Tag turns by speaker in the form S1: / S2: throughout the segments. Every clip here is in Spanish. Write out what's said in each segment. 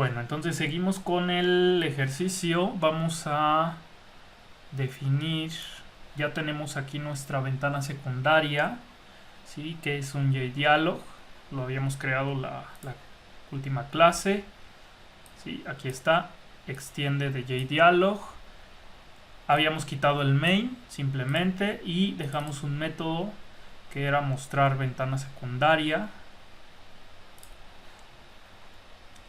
S1: Bueno, entonces seguimos con el ejercicio. Vamos a definir, ya tenemos aquí nuestra ventana secundaria, ¿sí? Que es un JDialog. Lo habíamos creado la última clase. ¿Sí? Aquí está, extiende de JDialog. Habíamos quitado el main simplemente y dejamos un método que era mostrar ventana secundaria.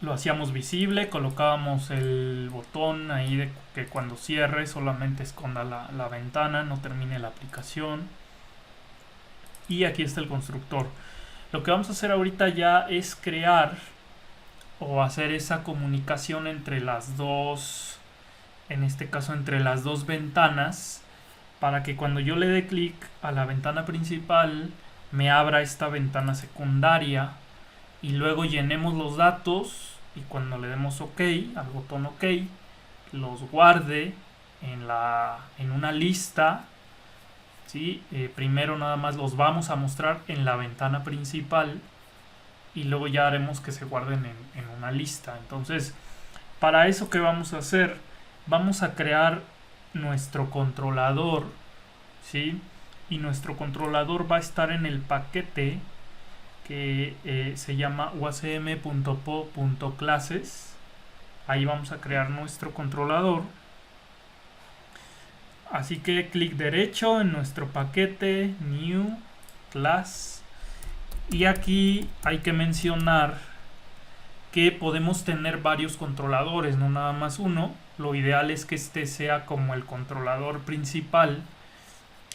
S1: Lo hacíamos visible, colocábamos el botón ahí de que cuando cierre solamente esconda la ventana, no termine la aplicación. Y aquí está el constructor. Lo que vamos a hacer ahorita ya es crear o hacer esa comunicación entre las dos, en este caso entre las dos ventanas, para que cuando yo le dé clic a la ventana principal me abra esta ventana secundaria y luego llenemos los datos y cuando le demos OK al botón OK los guarde en una lista, ¿sí? Primero nada más los vamos a mostrar en la ventana principal y luego ya haremos que se guarden en una lista. Entonces, para eso, ¿qué vamos a hacer? Vamos a crear nuestro controlador, ¿sí? Y nuestro controlador va a estar en el paquete que se llama uacm.po.classes. Ahí vamos a crear nuestro controlador. Así que clic derecho en nuestro paquete, New, Class. Y aquí hay que mencionar que podemos tener varios controladores, no nada más uno. Lo ideal es que este sea como el controlador principal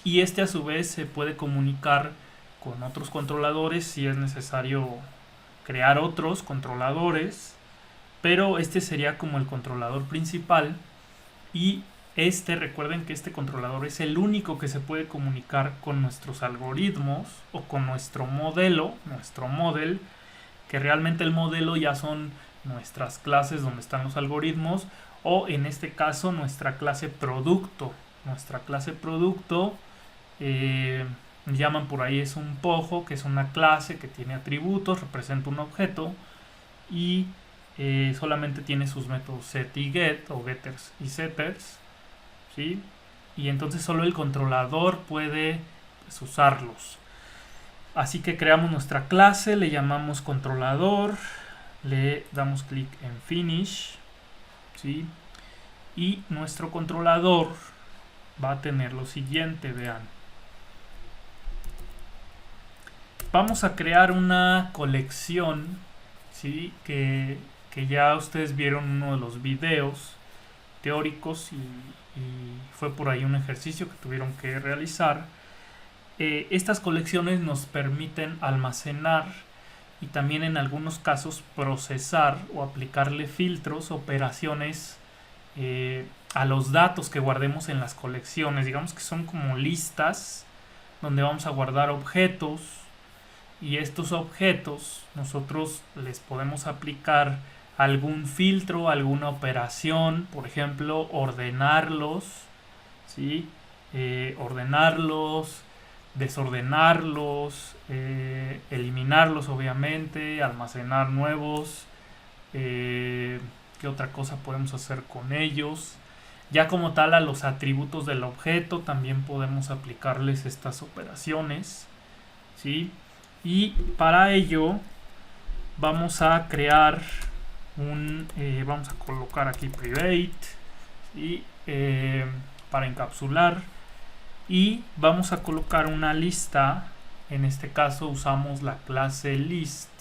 S1: y este a su vez se puede comunicar con otros controladores si es necesario crear otros controladores, pero este sería como el controlador principal y recuerden que este controlador es el único que se puede comunicar con nuestros algoritmos o con nuestro modelo, nuestro model, que realmente el modelo ya son nuestras clases donde están los algoritmos, o en este caso nuestra clase producto. Nuestra clase producto, llaman por ahí, es un pojo, que es una clase que tiene atributos, representa un objeto y solamente tiene sus métodos set y get, o getters y setters, ¿sí? Y entonces solo el controlador puede, pues, usarlos. Así que creamos nuestra clase, le llamamos controlador, le damos clic en finish, ¿sí? Y nuestro controlador va a tener lo siguiente, vean. Vamos a crear una colección, ¿sí? que ya ustedes vieron en uno de los videos teóricos y fue por ahí un ejercicio que tuvieron que realizar. Estas colecciones nos permiten almacenar y también en algunos casos procesar o aplicarle filtros, operaciones a los datos que guardemos en las colecciones. Digamos que son como listas donde vamos a guardar objetos y estos objetos nosotros les podemos aplicar algún filtro, alguna operación, por ejemplo, ordenarlos, ¿sí? Ordenarlos, desordenarlos, eliminarlos obviamente, almacenar nuevos, ¿qué otra cosa podemos hacer con ellos? Ya como tal a los atributos del objeto también podemos aplicarles estas operaciones, ¿sí? Y para ello vamos a crear vamos a colocar aquí private, ¿sí? Para encapsular, y vamos a colocar una lista. En este caso usamos la clase list,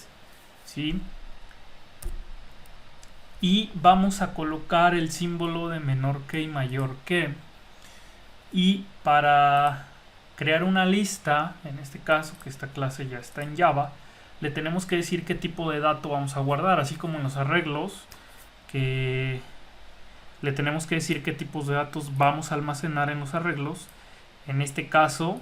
S1: ¿sí? Y vamos a colocar el símbolo de menor que y mayor que. Y para crear una lista, en este caso que esta clase ya está en Java, le tenemos que decir qué tipo de dato vamos a guardar, así como en los arreglos, que le tenemos que decir qué tipos de datos vamos a almacenar en los arreglos. En este caso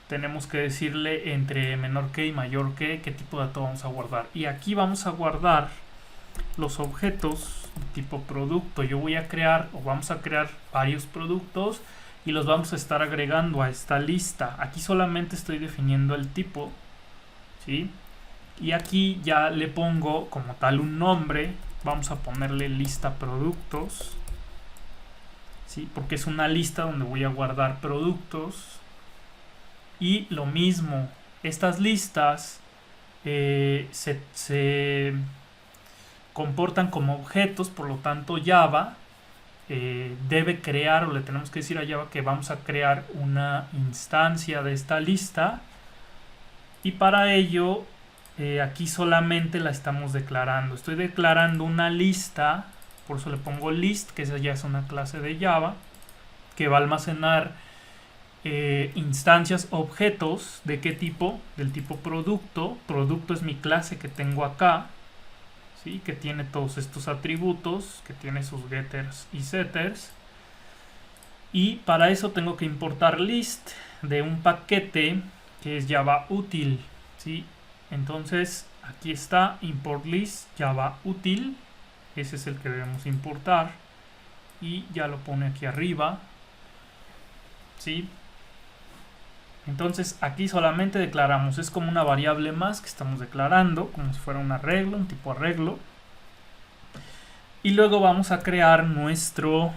S1: tenemos que decirle entre menor que y mayor que qué tipo de dato vamos a guardar. Y aquí vamos a guardar los objetos tipo producto. Yo voy a crear, o vamos a crear, varios productos y los vamos a estar agregando a esta lista. Aquí solamente estoy definiendo el tipo, ¿sí? Y aquí ya le pongo como tal un nombre vamos a ponerle lista productos, ¿sí? Porque es una lista donde voy a guardar productos. Y lo mismo, estas listas se comportan como objetos, por lo tanto Java debe crear, o le tenemos que decir a Java que vamos a crear una instancia de esta lista, y para ello aquí solamente la estamos declarando. Estoy declarando una lista, por eso le pongo list, que esa ya es una clase de Java que va a almacenar instancias, objetos. ¿De qué tipo? Del tipo producto. Producto es mi clase que tengo acá, ¿sí? Que tiene todos estos atributos, que tiene sus getters y setters. Y para eso tengo que importar list de un paquete que es Java Util, ¿sí? Entonces aquí está import list Java Util, ese es el que debemos importar, y ya lo pone aquí arriba, ¿sí? Entonces aquí solamente declaramos, es como una variable más que estamos declarando, como si fuera un arreglo, un tipo arreglo. Y luego vamos a crear nuestro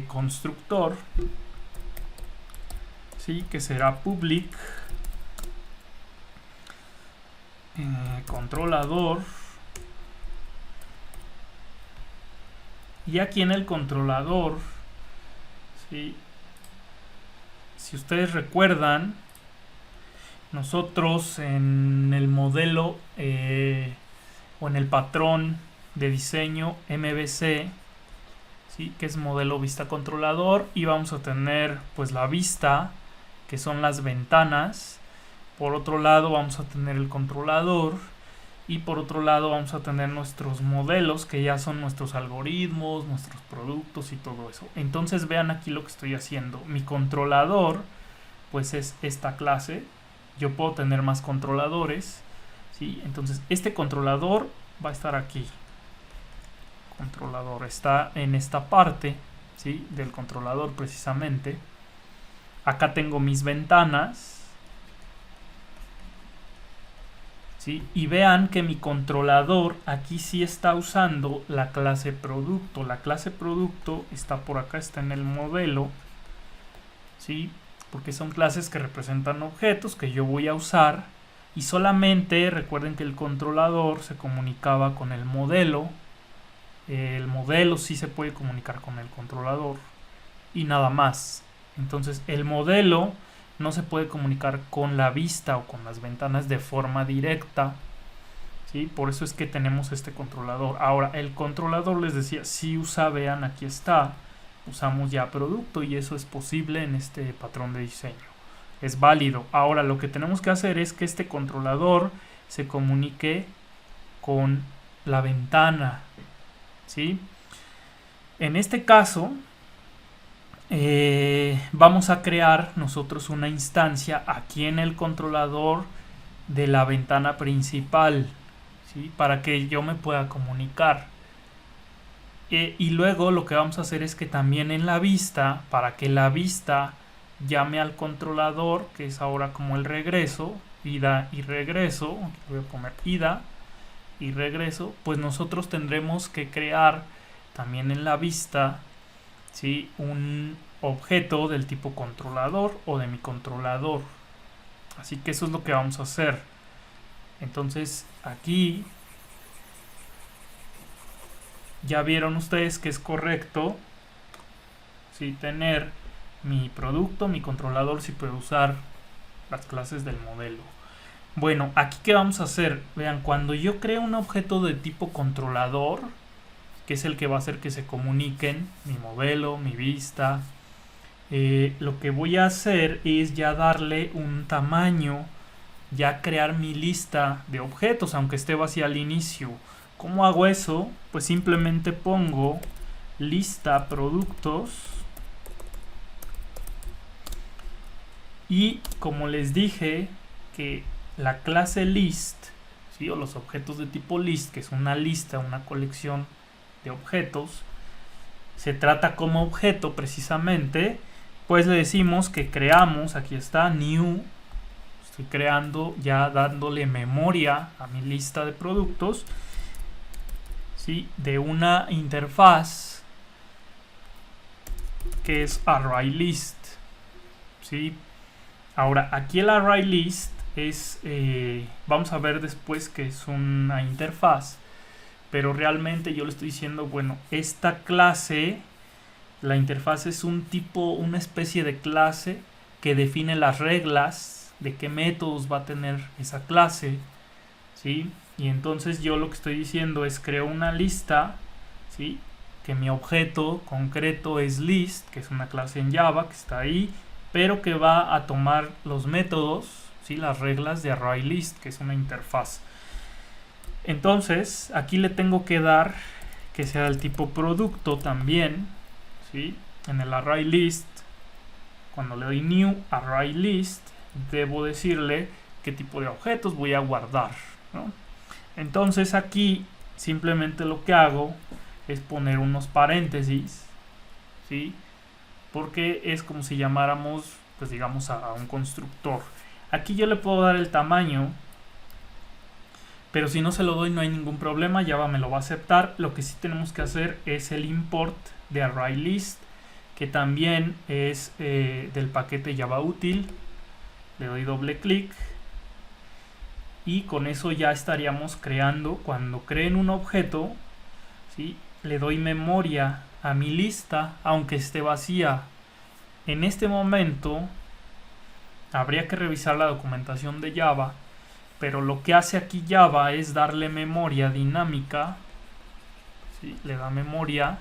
S1: constructor, ¿sí? Que será public controlador. Y aquí en el controlador, ¿sí? Si ustedes recuerdan, nosotros en el modelo o en el patrón de diseño MVC, ¿sí? Que es modelo vista controlador, y vamos a tener pues la vista, que son las ventanas. Por otro lado vamos a tener el controlador, y por otro lado vamos a tener nuestros modelos, que ya son nuestros algoritmos, nuestros productos y todo eso. Entonces vean aquí lo que estoy haciendo. Mi controlador pues es esta clase. Yo puedo tener más controladores, ¿sí? Entonces este controlador va a estar aquí. Controlador está en esta parte, ¿sí? Del controlador precisamente. Acá tengo mis ventanas, ¿sí? Y vean que mi controlador aquí sí está usando la clase producto. La clase producto está por acá, está en el modelo, ¿sí? Porque son clases que representan objetos que yo voy a usar, y solamente recuerden que el controlador se comunicaba con el modelo. El modelo sí se puede comunicar con el controlador y nada más. Entonces el modelo no se puede comunicar con la vista o con las ventanas de forma directa, ¿sí? Por eso es que tenemos este controlador. Ahora el controlador, les decía, si usa, vean, aquí está, usamos ya producto, y eso es posible en este patrón de diseño, es válido. Ahora lo que tenemos que hacer es que este controlador se comunique con la ventana, ¿sí? En este caso vamos a crear nosotros una instancia aquí en el controlador de la ventana principal, ¿sí? Para que yo me pueda comunicar. Y luego lo que vamos a hacer es que también en la vista, para que la vista llame al controlador, que es ahora como el regreso, ida y regreso, aquí voy a poner ida y regreso, pues nosotros tendremos que crear también en la vista, ¿sí? Un objeto del tipo controlador o de mi controlador. Así que eso es lo que vamos a hacer. Entonces aquí ya vieron ustedes que es correcto, ¿sí? Tener mi producto, mi controlador, si puede usar las clases del modelo. Bueno, aquí ¿qué vamos a hacer? Vean, cuando yo creo un objeto de tipo controlador, que es el que va a hacer que se comuniquen mi modelo, mi vista, lo que voy a hacer es ya darle un tamaño, ya crear mi lista de objetos, aunque esté vacía al inicio. ¿Cómo hago eso? Pues simplemente pongo lista productos, y como les dije que la clase list, ¿sí? O los objetos de tipo list, que es una lista, una colección de objetos, se trata como objeto precisamente, pues le decimos que creamos, aquí está, new, estoy creando, ya dándole memoria a mi lista de productos, ¿sí? De una interfaz que es ArrayList, ¿sí? Ahora, aquí el ArrayList es, vamos a ver después que es una interfaz, pero realmente yo le estoy diciendo, bueno, esta clase, la interfaz es un tipo, una especie de clase que define las reglas de qué métodos va a tener esa clase, ¿sí? Y entonces yo lo que estoy diciendo es creo una lista, ¿sí? Que mi objeto concreto es list, que es una clase en Java que está ahí, pero que va a tomar los métodos, ¿sí? Las reglas de ArrayList, que es una interfaz. Entonces aquí le tengo que dar que sea del tipo producto también, ¿sí? En el ArrayList, cuando le doy new ArrayList, debo decirle qué tipo de objetos voy a guardar, ¿no? Entonces aquí simplemente lo que hago es poner unos paréntesis, ¿sí? Porque es como si llamáramos, pues digamos, a un constructor. Aquí yo le puedo dar el tamaño, pero si no se lo doy no hay ningún problema, Java me lo va a aceptar. Lo que sí tenemos que hacer es el import de ArrayList, que también es del paquete Java útil. Le doy doble clic y con eso ya estaríamos creando. Cuando creen un objeto, ¿sí? Le doy memoria a mi lista, aunque esté vacía. En este momento habría que revisar la documentación de Java, pero lo que hace aquí Java es darle memoria dinámica, ¿sí? Le da memoria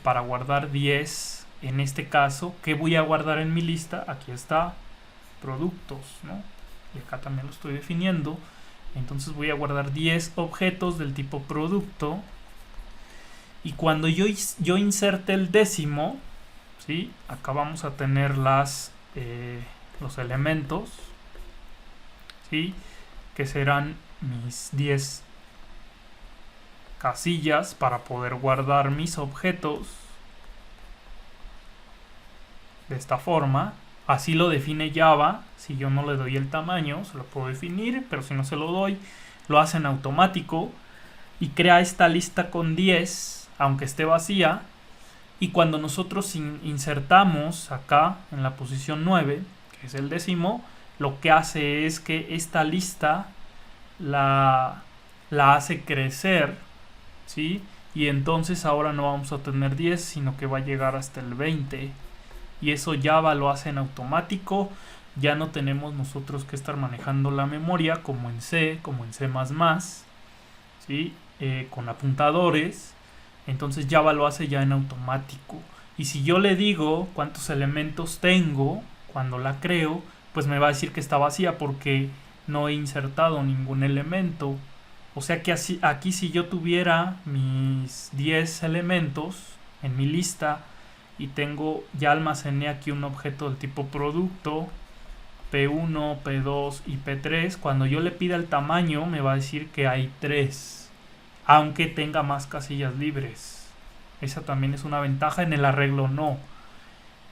S1: para guardar 10. En este caso, ¿qué voy a guardar en mi lista? Aquí está, productos, ¿no? Y acá también lo estoy definiendo. Entonces voy a guardar 10 objetos del tipo producto. Y cuando yo inserte el décimo, ¿sí? Acá vamos a tener los elementos, ¿sí? Que serán mis 10 casillas para poder guardar mis objetos de esta forma. Así lo define Java. Si yo no le doy el tamaño, se lo puedo definir, pero si no se lo doy, lo hace en automático y crea esta lista con 10, aunque esté vacía. Y cuando nosotros insertamos acá en la posición 9, que es el décimo, lo que hace es que esta lista la hace crecer, ¿sí? Y entonces ahora no vamos a tener 10, sino que va a llegar hasta el 20. Y eso Java lo hace en automático. Ya no tenemos nosotros que estar manejando la memoria como en C, como en C++, ¿sí? Con apuntadores. Entonces Java lo hace ya en automático. Y si yo le digo cuántos elementos tengo cuando la creo, pues me va a decir que está vacía porque no he insertado ningún elemento. O sea que aquí si yo tuviera mis 10 elementos en mi lista y ya almacené aquí un objeto del tipo producto, P1, P2 y P3, cuando yo le pida el tamaño me va a decir que hay 3, aunque tenga más casillas libres. Esa también es una ventaja. En el arreglo no.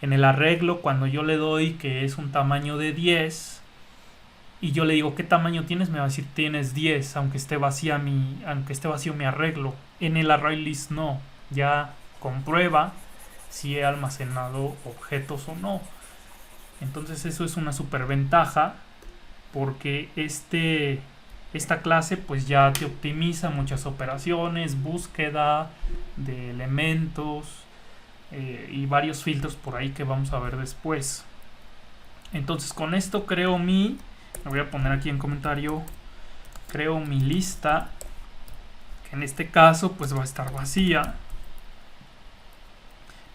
S1: En el arreglo, cuando yo le doy que es un tamaño de 10 y yo le digo ¿qué tamaño tienes? Me va a decir tienes 10, aunque esté vacío mi arreglo. En el ArrayList no. Ya comprueba si he almacenado objetos o no. Entonces eso es una superventaja, porque esta clase pues ya te optimiza muchas operaciones, búsqueda de elementos y varios filtros por ahí que vamos a ver después. Entonces con esto creo me voy a poner aquí en comentario, creo mi lista, que en este caso pues va a estar vacía.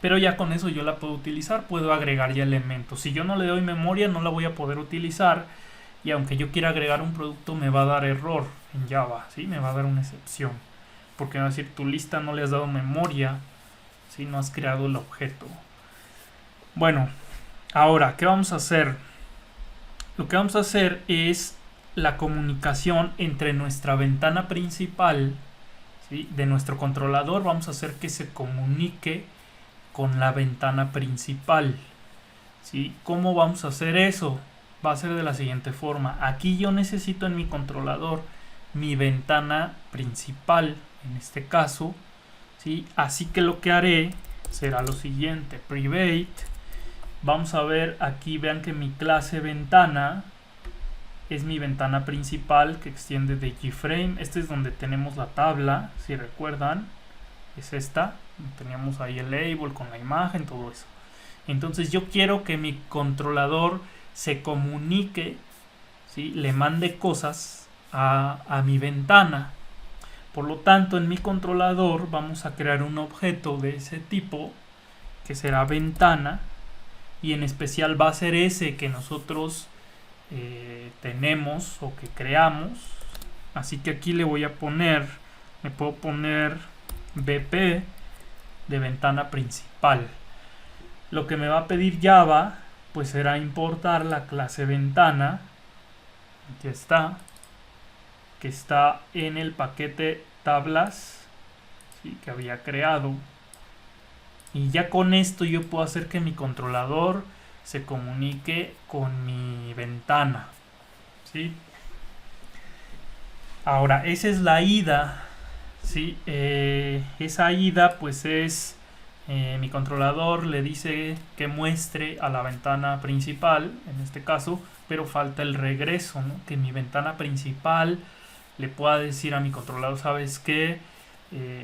S1: Pero ya con eso yo la puedo utilizar, puedo agregar ya elementos. Si yo no le doy memoria no la voy a poder utilizar, y aunque yo quiera agregar un producto me va a dar error en Java, ¿sí? Me va a dar una excepción, porque me va a decir tu lista no le has dado memoria, ¿sí? No has creado el objeto. Bueno, ahora, ¿qué vamos a hacer? Lo que vamos a hacer es la comunicación entre nuestra ventana principal, ¿sí? De nuestro controlador. Vamos a hacer que se comunique con la ventana principal, ¿sí? ¿Cómo vamos a hacer eso? Va a ser de la siguiente forma. Aquí yo necesito en mi controlador mi ventana principal, en este caso, ¿sí? Así que lo que haré será lo siguiente: private. Vamos a ver aquí, vean que mi clase ventana es mi ventana principal que extiende de keyframe. Este es donde tenemos la tabla, si recuerdan, es esta. Teníamos ahí el label con la imagen, todo eso. Entonces yo quiero que mi controlador se comunique, ¿sí? Le mande cosas a mi ventana. Por lo tanto, en mi controlador vamos a crear un objeto de ese tipo que será ventana, y en especial va a ser ese que nosotros tenemos o que creamos. Así que aquí le voy a poner, me puedo poner BP de ventana principal. Lo que me va a pedir Java pues será importar la clase ventana, aquí está, que está en el paquete tablas, ¿sí? Que había creado. Y ya con esto yo puedo hacer que mi controlador se comunique con mi ventana, ¿sí? Ahora, esa es la ida, ¿sí? Esa ida pues es mi controlador le dice que muestre a la ventana principal, en este caso, pero falta el regreso, ¿no? Que mi ventana principal le pueda decir a mi controlador, ¿sabes qué?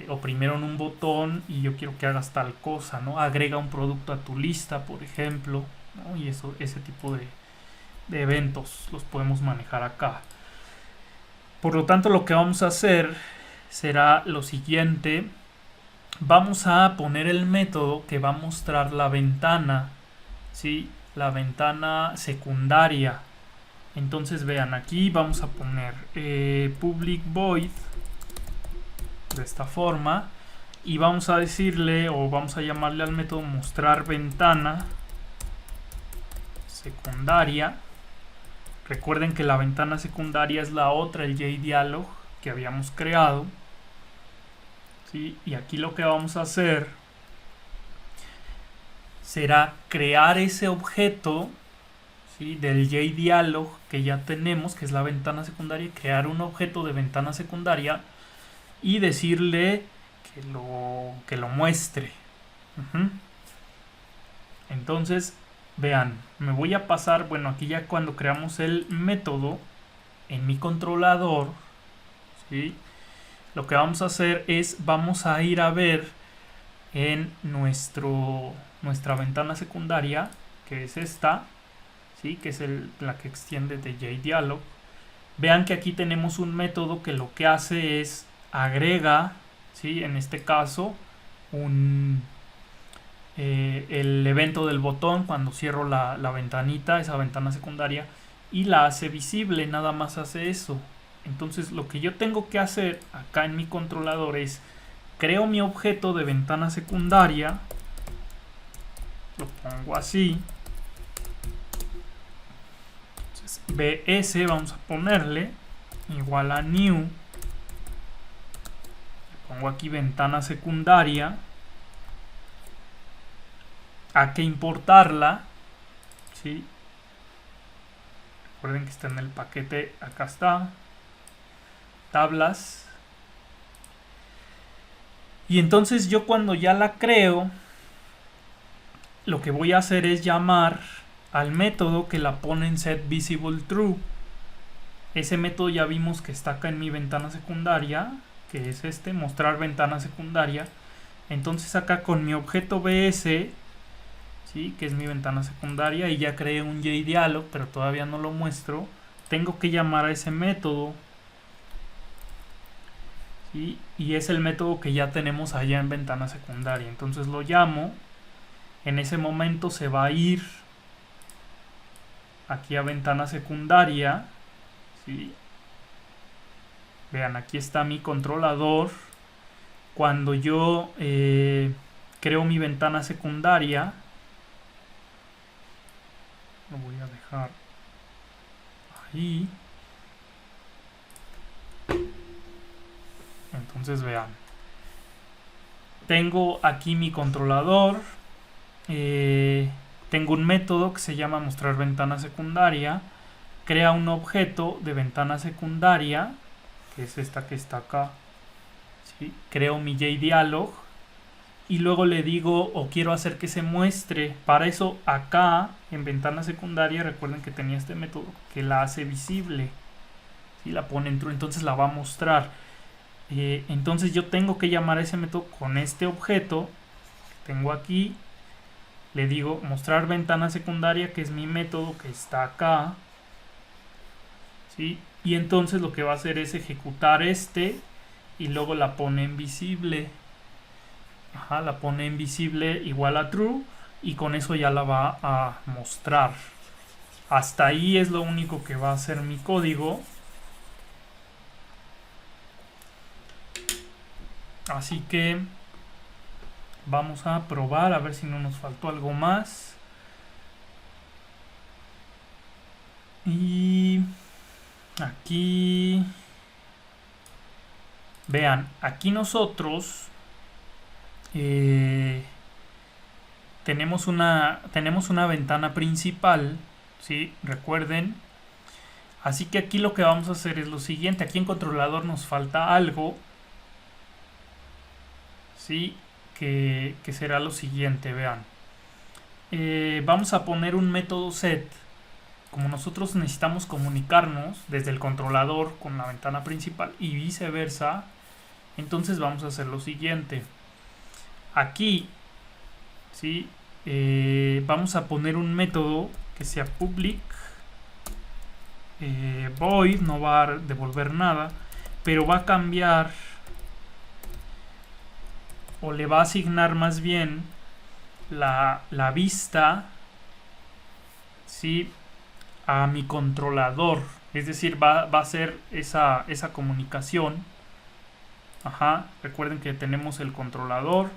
S1: Oprimieron un botón y yo quiero que hagas tal cosa, ¿no? Agrega un producto a tu lista, por ejemplo, ¿no? Y ese tipo de eventos los podemos manejar acá. Por lo tanto, lo que vamos a hacer será lo siguiente: vamos a poner el método que va a mostrar la ventana, ¿sí? La ventana secundaria. Entonces vean, aquí vamos a poner public void de esta forma, y vamos a decirle, o vamos a llamarle al método mostrar ventana secundaria. Recuerden que la ventana secundaria es la otra, el JDialog que habíamos creado, ¿sí? Y aquí lo que vamos a hacer será crear ese objeto, ¿sí? Del JDialog que ya tenemos, que es la ventana secundaria, crear un objeto de ventana secundaria y decirle que lo muestre. Entonces, vean, me voy a pasar, bueno, aquí ya cuando creamos el método en mi controlador, ¿sí? Lo que vamos a hacer es, vamos a ir a ver en nuestra ventana secundaria, que es esta, ¿sí? Que es la que extiende de JDialog. Vean que aquí tenemos un método que lo que hace es agrega, ¿sí? En este caso, el evento del botón cuando cierro la ventanita, esa ventana secundaria, y la hace visible, nada más hace eso. Entonces lo que yo tengo que hacer acá en mi controlador es, creo mi objeto de ventana secundaria, lo pongo así, entonces bs vamos a ponerle igual a new, le pongo aquí ventana secundaria, hay que importarla, ¿sí? Recuerden que está en el paquete, acá está, tablas. Y entonces yo cuando ya la creo, lo que voy a hacer es llamar al método que la pone en setVisibleTrue. Ese método ya vimos que está acá en mi ventana secundaria, que es este, mostrar ventana secundaria. Entonces acá con mi objeto bs, ¿sí? Que es mi ventana secundaria, y ya creé un JDialog, pero todavía no lo muestro, tengo que llamar a ese método, ¿sí? Y es el método que ya tenemos allá en ventana secundaria. Entonces lo llamo, en ese momento se va a ir aquí a ventana secundaria, ¿sí? Vean, aquí está mi controlador. Cuando yo creo mi ventana secundaria, lo voy a dejar ahí. Entonces vean, tengo aquí mi controlador, tengo un método que se llama mostrar ventana secundaria, crea un objeto de ventana secundaria, que es esta que está acá, ¿sí? Creo mi JDialog y luego le digo o quiero hacer que se muestre. Para eso acá en ventana secundaria recuerden que tenía este método que la hace visible, ¿sí? La pone en true, entonces la va a mostrar. Entonces yo tengo que llamar a ese método con este objeto que tengo aquí. Le digo mostrar ventana secundaria, que es mi método que está acá, ¿sí? Y entonces lo que va a hacer es ejecutar este y luego la pone en visible. Ajá, la pone en visible igual a true y con eso ya la va a mostrar. Hasta ahí es lo único que va a hacer mi código. Así que vamos a probar a ver si no nos faltó algo más. Y aquí vean, aquí nosotros tenemos una ventana principal, ¿sí? Recuerden. Así que aquí lo que vamos a hacer es lo siguiente. Aquí en controlador nos falta algo, ¿sí? Que será lo siguiente, vean. Vamos a poner un método set. Como nosotros necesitamos comunicarnos desde el controlador con la ventana principal y viceversa, entonces vamos a hacer lo siguiente. Aquí, ¿sí? Vamos a poner un método que sea public void, no va a devolver nada, pero va a cambiar o le va a asignar más bien la vista, ¿sí? A mi controlador, es decir, va a hacer esa comunicación. Ajá, recuerden que tenemos el controlador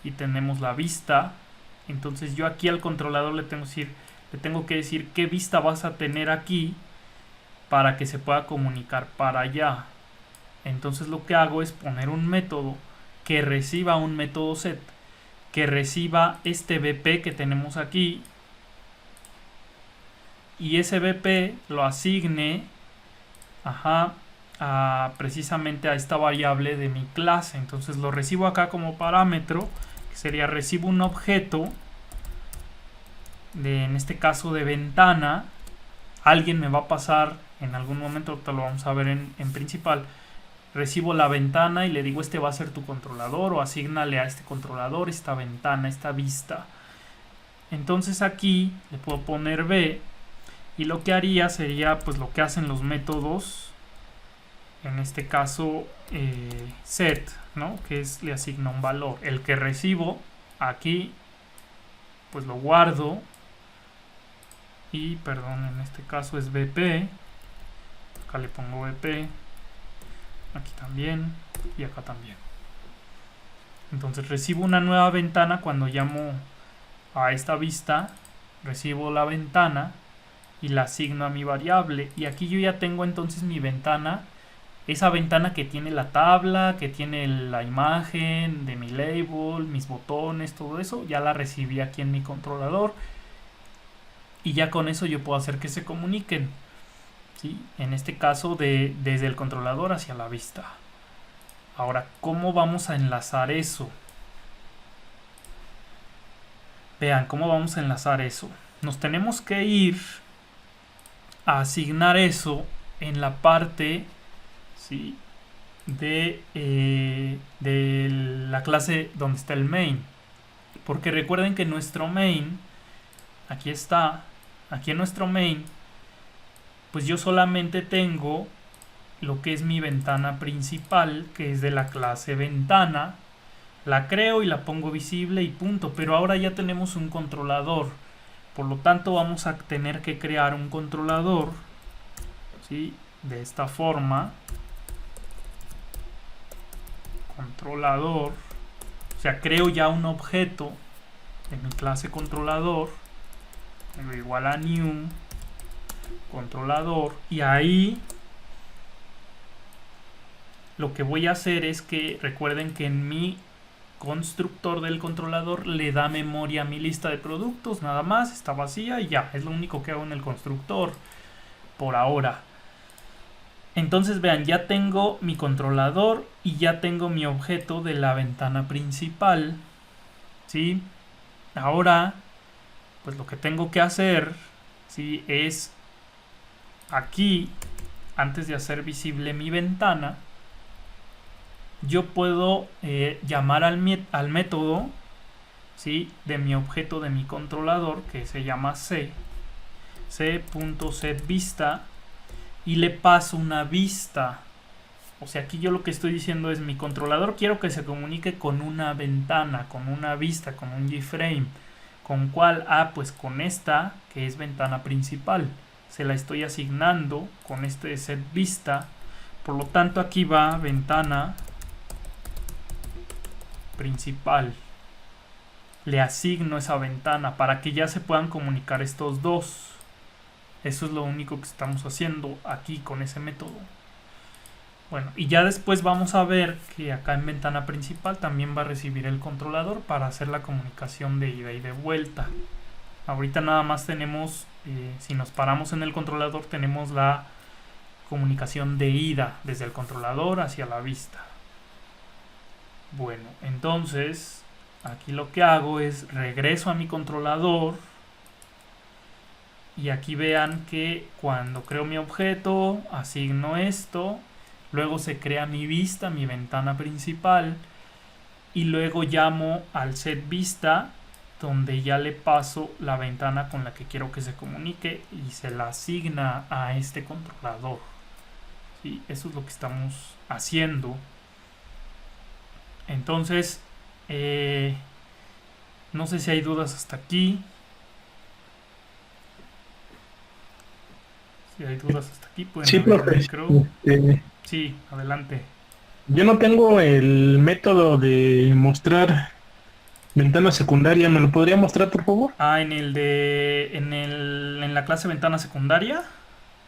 S1: y tenemos la vista. Entonces yo aquí al controlador le tengo que decir qué vista vas a tener aquí para que se pueda comunicar para allá. Entonces lo que hago es poner un método que reciba un método set, que reciba este BP que tenemos aquí, y ese BP lo asigne, precisamente a esta variable de mi clase. Entonces lo recibo acá como parámetro, que sería recibo un objeto en este caso de ventana. Alguien me va a pasar en algún momento, ahorita lo vamos a ver en principal. Recibo la ventana y le digo este va a ser tu controlador, o asígnale a este controlador esta ventana, esta vista. Entonces aquí le puedo poner B. Y lo que haría sería pues lo que hacen los métodos, en este caso set, ¿no? Que es le asigna un valor. El que recibo aquí pues lo guardo y, perdón, en este caso es BP. Acá le pongo BP, aquí también y acá también. Entonces recibo una nueva ventana cuando llamo a esta vista, recibo la ventana y la asigno a mi variable, y aquí yo ya tengo entonces mi ventana, esa ventana que tiene la tabla, que tiene la imagen de mi label, mis botones, todo eso, ya la recibí aquí en mi controlador, y ya con eso yo puedo hacer que se comuniquen, ¿sí? En este caso desde el controlador hacia la vista. Ahora, ¿cómo vamos a enlazar eso? Vean, ¿cómo vamos a enlazar eso? Nos tenemos que ir a asignar eso en la parte, ¿sí? de la clase donde está el main, porque recuerden que nuestro main, aquí está, aquí en nuestro main, pues yo solamente tengo lo que es mi ventana principal, que es de la clase ventana. La creo y la pongo visible y punto, pero ahora ya tenemos un controlador. Por lo tanto vamos a tener que crear un controlador, ¿sí? De esta forma. Controlador. O sea, creo ya un objeto de mi clase controlador. Igual a new controlador. Y ahí lo que voy a hacer es que recuerden que en mi constructor del controlador le da memoria a mi lista de productos, nada más, está vacía y ya, es lo único que hago en el constructor por ahora. Entonces vean, ya tengo mi controlador y ya tengo mi objeto de la ventana principal, ¿sí? Ahora, pues lo que tengo que hacer, ¿sí? Es aquí, antes de hacer visible mi ventana, yo puedo llamar al método, ¿sí? De mi objeto de mi controlador, que se llama c.setVista, y le paso una vista. O sea, aquí yo lo que estoy diciendo es mi controlador quiero que se comunique con una ventana, con una vista, con un iframe. ¿Con cuál? Ah, pues con esta, que es ventana principal. Se la estoy asignando con este setVista. Por lo tanto, aquí va ventana principal. Le asigno esa ventana para que ya se puedan comunicar estos dos. Eso es lo único que estamos haciendo aquí con ese método. Bueno, y ya después vamos a ver que acá en ventana principal también va a recibir el controlador para hacer la comunicación de ida y de vuelta. Ahorita nada más tenemos, si nos paramos en el controlador, tenemos la comunicación de ida desde el controlador hacia la vista. Bueno, entonces aquí lo que hago es regreso a mi controlador y aquí vean que cuando creo mi objeto, asigno esto. Luego se crea mi vista, mi ventana principal. Y luego llamo al setVista, donde ya le paso la ventana con la que quiero que se comunique y se la asigna a este controlador. ¿Sí? Eso es lo que estamos haciendo. Entonces, no sé si hay dudas hasta aquí. Si hay dudas hasta aquí, pueden
S2: Sí,
S1: abrir el
S2: profe.
S1: micro. Sí, adelante.
S2: Yo no tengo el método de mostrar ventana secundaria. ¿Me lo podría mostrar, por favor?
S1: Ah, en la clase ventana secundaria,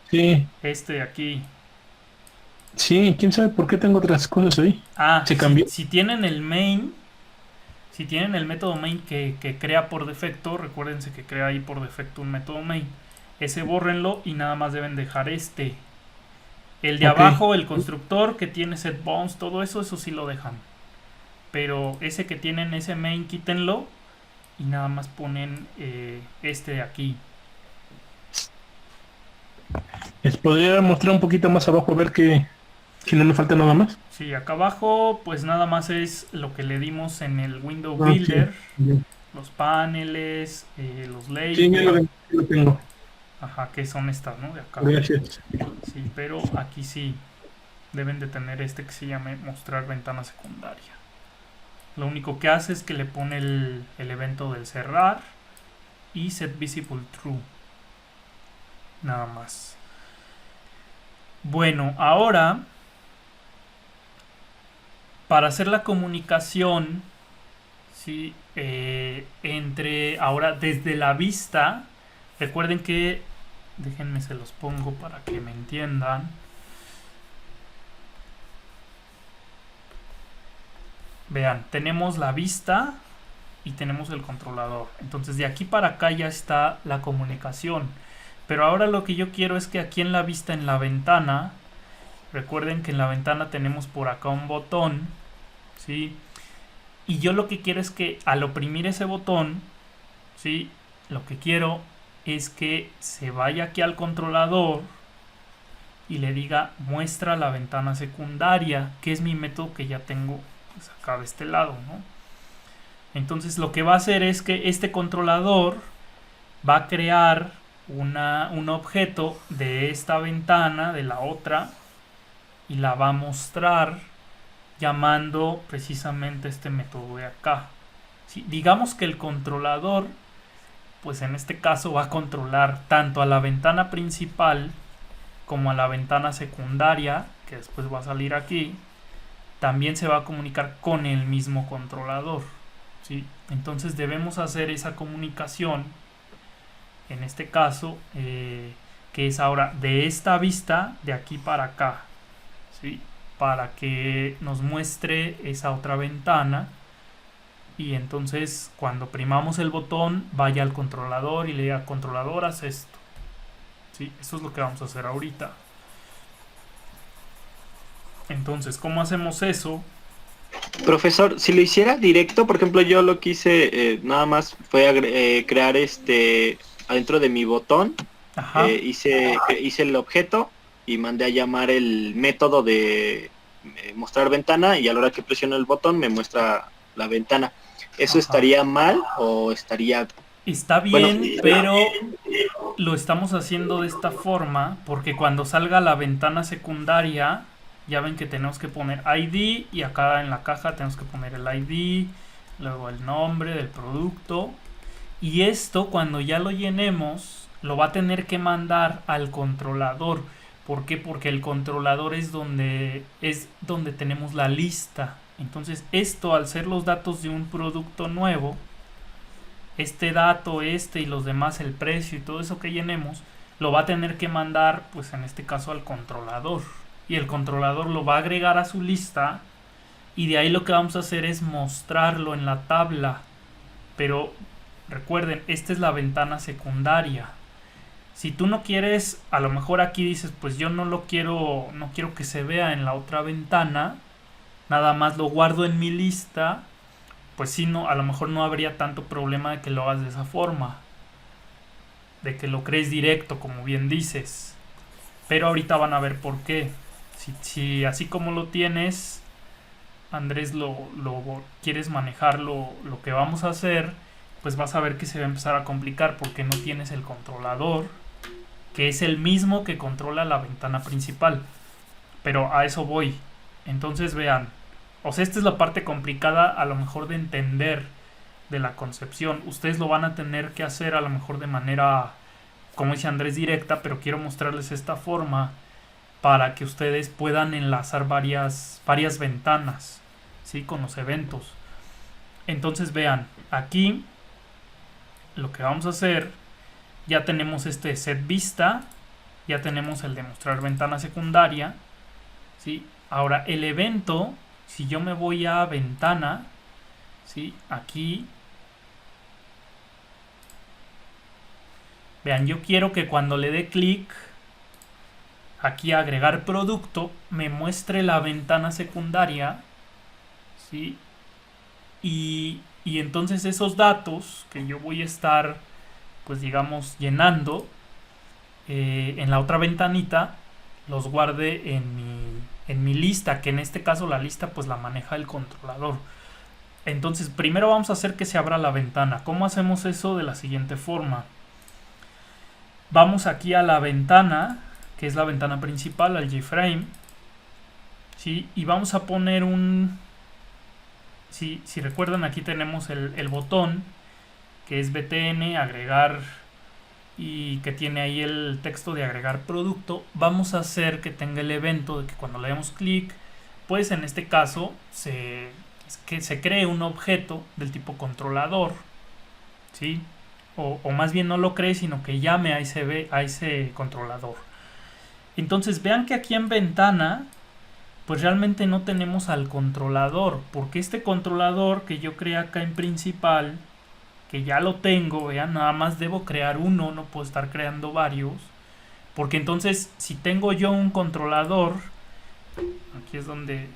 S2: Sí,
S1: este de aquí.
S2: sí, quién sabe por qué tengo otras cosas ahí.
S1: Ah,
S2: ¿Se cambió?
S1: si tienen el main, si tienen el método main que crea por defecto, recuérdense que crea ahí por defecto un método main. Ese bórrenlo y nada más deben dejar este. El de
S2: Ok.
S1: abajo, el constructor que tiene setBounds, todo eso, eso sí lo dejan. Pero ese que tienen, ese main, quítenlo y nada más ponen este de aquí.
S2: ¿Les podría mostrar un poquito más abajo a ver que si no me falta nada más?
S1: Sí, acá abajo pues nada más es lo que le dimos en el Window
S2: Ah, sí.
S1: Builder.
S2: Bien.
S1: Los paneles, los
S2: Sí, ya
S1: labels.
S2: lo tengo.
S1: Ajá, que son estas, ¿no? De acá.
S2: Gracias.
S1: Sí, pero aquí sí deben de tener este que se llame mostrar ventana secundaria. Lo único que hace es que le pone el evento del cerrar y set visible true. Nada más. Bueno, ahora para hacer la comunicación, ¿sí? Entre ahora desde la vista, recuerden que, déjenme se los pongo para que me entiendan. Vean, tenemos la vista y tenemos el controlador. Entonces de aquí para acá ya está la comunicación. Pero ahora lo que yo quiero es que aquí en la vista, en la ventana, recuerden que en la ventana tenemos por acá un botón, ¿sí? Y yo lo que quiero es que al oprimir ese botón, ¿sí? Lo que quiero es que se vaya aquí al controlador y le diga muestra la ventana secundaria, que es mi método que ya tengo pues, acá de este lado, ¿no? Entonces lo que va a hacer es que este controlador va a crear un objeto de esta ventana, de la otra, y la va a mostrar llamando precisamente este método de acá. ¿Sí? Digamos que el controlador, pues en este caso va a controlar tanto a la ventana principal como a la ventana secundaria, que después va a salir aquí. También se va a comunicar con el mismo controlador, ¿sí? Entonces debemos hacer esa comunicación, en este caso, que es ahora de esta vista de aquí para acá, ¿sí? Para que nos muestre esa otra ventana y entonces cuando oprimamos el botón vaya al controlador y le diga controlador haz esto, ¿sí? Eso es lo que vamos a hacer ahorita. Entonces, ¿cómo hacemos eso?
S3: Profesor, si lo hiciera directo, por ejemplo, yo lo que hice nada más fue crear adentro de mi botón,
S1: Ajá,
S3: hice el objeto y mandé a llamar el método de mostrar ventana y a la hora que presiono el botón me muestra la ventana. ¿Eso
S1: ajá.
S3: estaría mal o estaría...
S1: Está
S3: Bueno,
S1: bien, pero lo estamos haciendo de esta forma porque cuando salga la ventana secundaria, ya ven que tenemos que poner ID y acá en la caja tenemos que poner el ID, luego el nombre del producto. Y esto cuando ya lo llenemos, lo va a tener que mandar al controlador. ¿Por qué? Porque el controlador es donde tenemos la lista. Entonces esto, al ser los datos de un producto nuevo, este dato, y los demás, el precio y todo eso que llenemos, lo va a tener que mandar, pues en este caso al controlador. Y el controlador lo va a agregar a su lista y de ahí lo que vamos a hacer es mostrarlo en la tabla. Pero recuerden, esta es la ventana secundaria. Si tú no quieres, a lo mejor aquí dices, pues yo no quiero que se vea en la otra ventana, nada más lo guardo en mi lista, pues sí, no, a lo mejor no habría tanto problema de que lo hagas de esa forma, de que lo crees directo, como bien dices. Pero ahorita van a ver por qué. Si así como lo tienes, Andrés, lo quieres manejar lo que vamos a hacer, pues vas a ver que se va a empezar a complicar porque no tienes el controlador, que es el mismo que controla la ventana principal. Pero a eso voy. Entonces vean, o sea, esta es la parte complicada a lo mejor de entender de la concepción. Ustedes lo van a tener que hacer a lo mejor de manera, como dice Andrés, directa, pero quiero mostrarles esta forma para que ustedes puedan enlazar varias ventanas, ¿sí? Con los eventos. Entonces vean, aquí lo que vamos a hacer, ya tenemos este set vista, ya tenemos el de mostrar ventana secundaria, ¿sí? Ahora el evento, si yo me voy a ventana, ¿sí? Aquí, vean, yo quiero que cuando le dé clic aquí a agregar producto, me muestre la ventana secundaria, ¿sí? Y entonces esos datos que yo voy a estar, pues digamos, llenando en la otra ventanita, los guarde en mi lista, que en este caso la lista pues la maneja el controlador. Entonces primero vamos a hacer que se abra la ventana. ¿Cómo hacemos eso? De la siguiente forma. Vamos aquí a la ventana, que es la ventana principal, al JFrame, ¿sí? Y vamos a poner si recuerdan, aquí tenemos el botón, que es btn, agregar, y que tiene ahí el texto de agregar producto. Vamos a hacer que tenga el evento de que cuando le demos clic, pues en este caso que se cree un objeto del tipo controlador, ¿sí? O más bien no lo cree, sino que llame a ese controlador. Entonces vean que aquí en ventana, pues realmente no tenemos al controlador, porque este controlador que yo creé acá en principal, que ya lo tengo, vean, nada más debo crear uno, no puedo estar creando varios, porque entonces si tengo yo un controlador, aquí es donde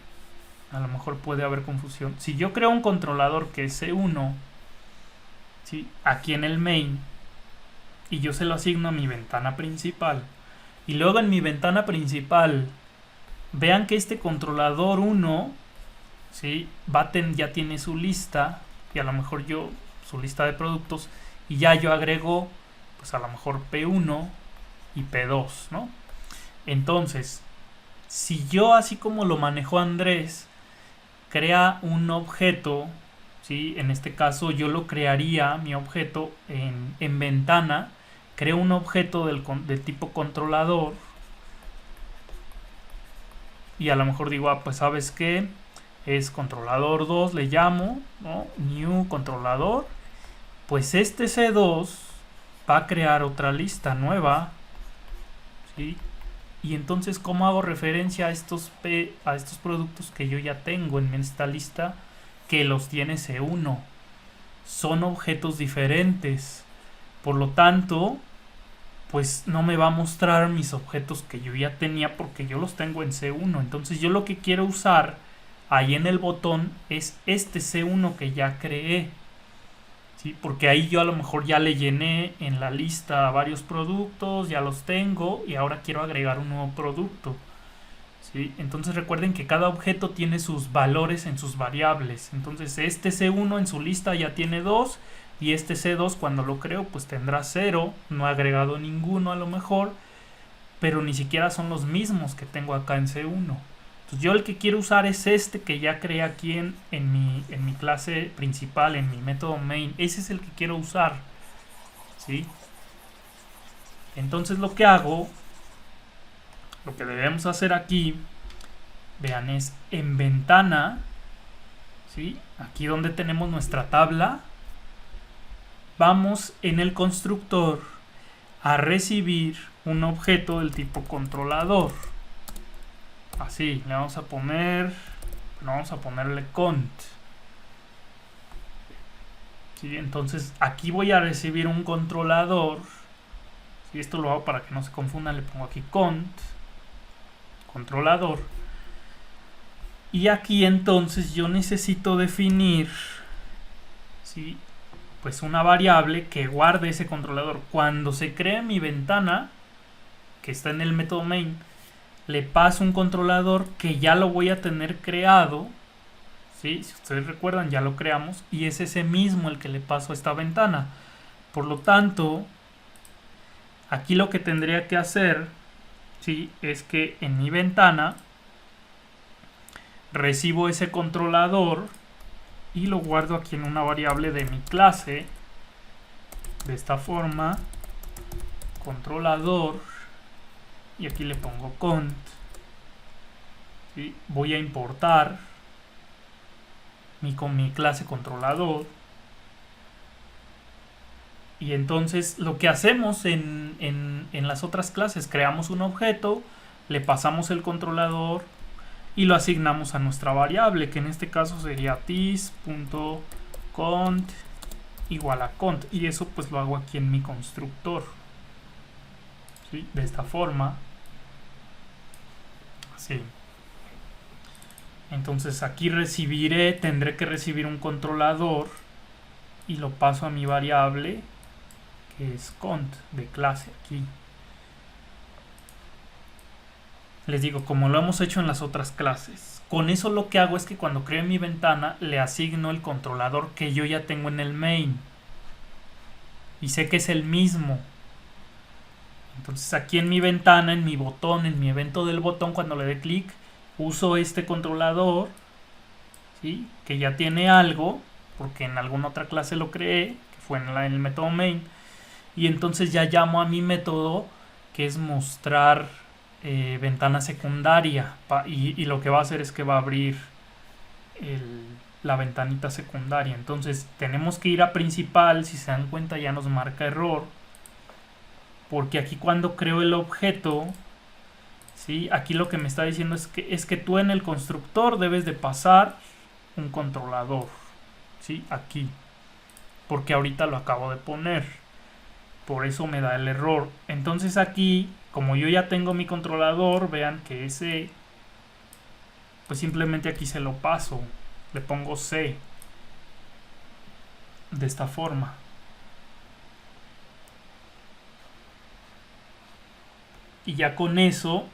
S1: a lo mejor puede haber confusión. Si yo creo un controlador que es C1, ¿sí? Aquí en el main, y yo se lo asigno a mi ventana principal, y luego en mi ventana principal, vean que este controlador 1, ¿sí? Ya tiene su lista, y a lo mejor su lista de productos, y ya yo agrego, pues a lo mejor P1 y P2, ¿no? Entonces, si yo, así como lo manejó Andrés, crea un objeto, ¿sí? En este caso yo lo crearía, mi objeto, en ventana, creo un objeto del tipo controlador, y a lo mejor digo, pues sabes qué, es controlador 2, le llamo, ¿no? New controlador, pues este C2 va a crear otra lista nueva, ¿sí? Y entonces, ¿cómo hago referencia a estos productos que yo ya tengo en esta lista que los tiene C1? Son objetos diferentes. Por lo tanto, pues no me va a mostrar mis objetos que yo ya tenía porque yo los tengo en C1. Entonces yo lo que quiero usar ahí en el botón es este C1 que ya creé, ¿sí? Porque ahí yo a lo mejor ya le llené en la lista varios productos, ya los tengo y ahora quiero agregar un nuevo producto, ¿sí? Entonces recuerden que cada objeto tiene sus valores en sus variables. Entonces este C1 en su lista ya tiene 2 y este C2 cuando lo creo pues tendrá 0, no he agregado ninguno a lo mejor, pero ni siquiera son los mismos que tengo acá en C1. Entonces yo el que quiero usar es este que ya creé aquí en mi clase principal, en mi método main. Ese es el que quiero usar, ¿sí? Entonces lo que hago, lo que debemos hacer aquí, vean, es en ventana, ¿sí? Aquí donde tenemos nuestra tabla, vamos en el constructor a recibir un objeto del tipo controlador. Así, le vamos a poner, bueno, vamos a ponerle cont. ¿Sí? Entonces aquí voy a recibir un controlador. Si esto lo hago para que no se confunda, le pongo aquí cont, controlador. Y aquí entonces yo necesito definir, ¿sí?, pues una variable que guarde ese controlador. Cuando se cree mi ventana, que está en el método main, le paso un controlador que ya lo voy a tener creado, ¿sí? Si ustedes recuerdan, ya lo creamos y es ese mismo el que le paso a esta ventana. Por lo tanto, aquí lo que tendría que hacer, ¿sí?, es que en mi ventana recibo ese controlador y lo guardo aquí en una variable de mi clase de esta forma, controlador, y aquí le pongo cont, ¿sí? Voy a importar con mi clase controlador y entonces lo que hacemos en las otras clases, creamos un objeto, le pasamos el controlador y lo asignamos a nuestra variable, que en este caso sería this.cont igual a cont, y eso pues lo hago aquí en mi constructor, ¿sí?, de esta forma, así. Entonces aquí tendré que recibir un controlador y lo paso a mi variable que es cont de clase aquí. Les digo, como lo hemos hecho en las otras clases. Con eso lo que hago es que cuando creo mi ventana le asigno el controlador que yo ya tengo en el main. Y sé que es el mismo. Entonces aquí en mi ventana, en mi botón, en mi evento del botón, cuando le dé clic, uso este controlador, ¿sí?, que ya tiene algo, porque en alguna otra clase lo creé, que fue en el método main. Y entonces ya llamo a mi método, que es mostrar ventana secundaria, y lo que va a hacer es que va a abrir la ventanita secundaria. Entonces tenemos que ir a principal. Si se dan cuenta, ya nos marca error, porque aquí cuando creo el objeto, ¿sí?, aquí lo que me está diciendo es que tú en el constructor debes de pasar un controlador, ¿sí?, aquí, porque ahorita lo acabo de poner, por eso me da el error. Entonces aquí, como yo ya tengo mi controlador, vean que ese, pues simplemente aquí se lo paso, le pongo C, de esta forma. Y ya con eso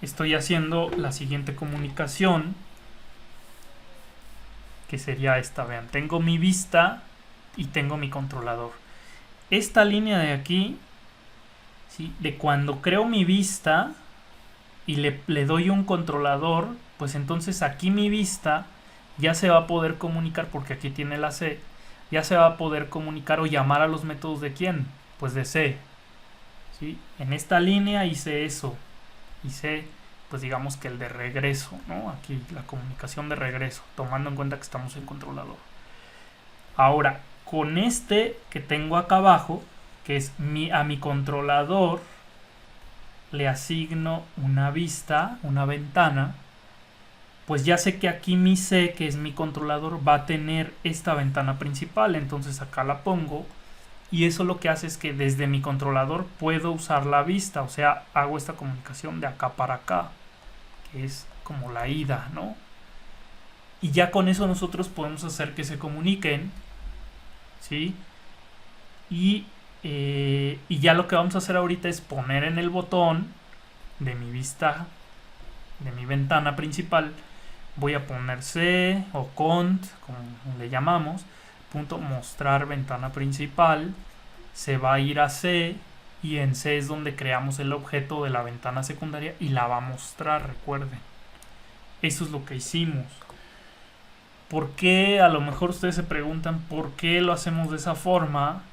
S1: estoy haciendo la siguiente comunicación, que sería esta. Vean, tengo mi vista y tengo mi controlador. Esta línea de aquí, ¿sí?, de cuando creo mi vista y le doy un controlador, pues entonces aquí mi vista ya se va a poder comunicar, porque aquí tiene la C, ya se va a poder comunicar o llamar a los métodos de ¿quién? Pues de C, ¿sí? En esta línea hice eso, hice pues digamos que el de regreso, ¿no? Aquí la comunicación de regreso, tomando en cuenta que estamos en controlador. Ahora, con este que tengo acá abajo, que es a mi controlador, le asigno una vista, una ventana, pues ya sé que aquí mi C, que es mi controlador, va a tener esta ventana principal. Entonces acá la pongo. Y eso lo que hace es que desde mi controlador puedo usar la vista. O sea, hago esta comunicación de acá para acá, que es como la ida, ¿no? Y ya con eso nosotros podemos hacer que se comuniquen, ¿sí? Y ya lo que vamos a hacer ahorita es poner en el botón de mi vista, de mi ventana principal, voy a poner C o cont, como le llamamos, punto mostrar ventana principal, se va a ir a C, y en C es donde creamos el objeto de la ventana secundaria y la va a mostrar, recuerden. Eso es lo que hicimos. ¿Por qué? A lo mejor ustedes se preguntan por qué lo hacemos de esa forma.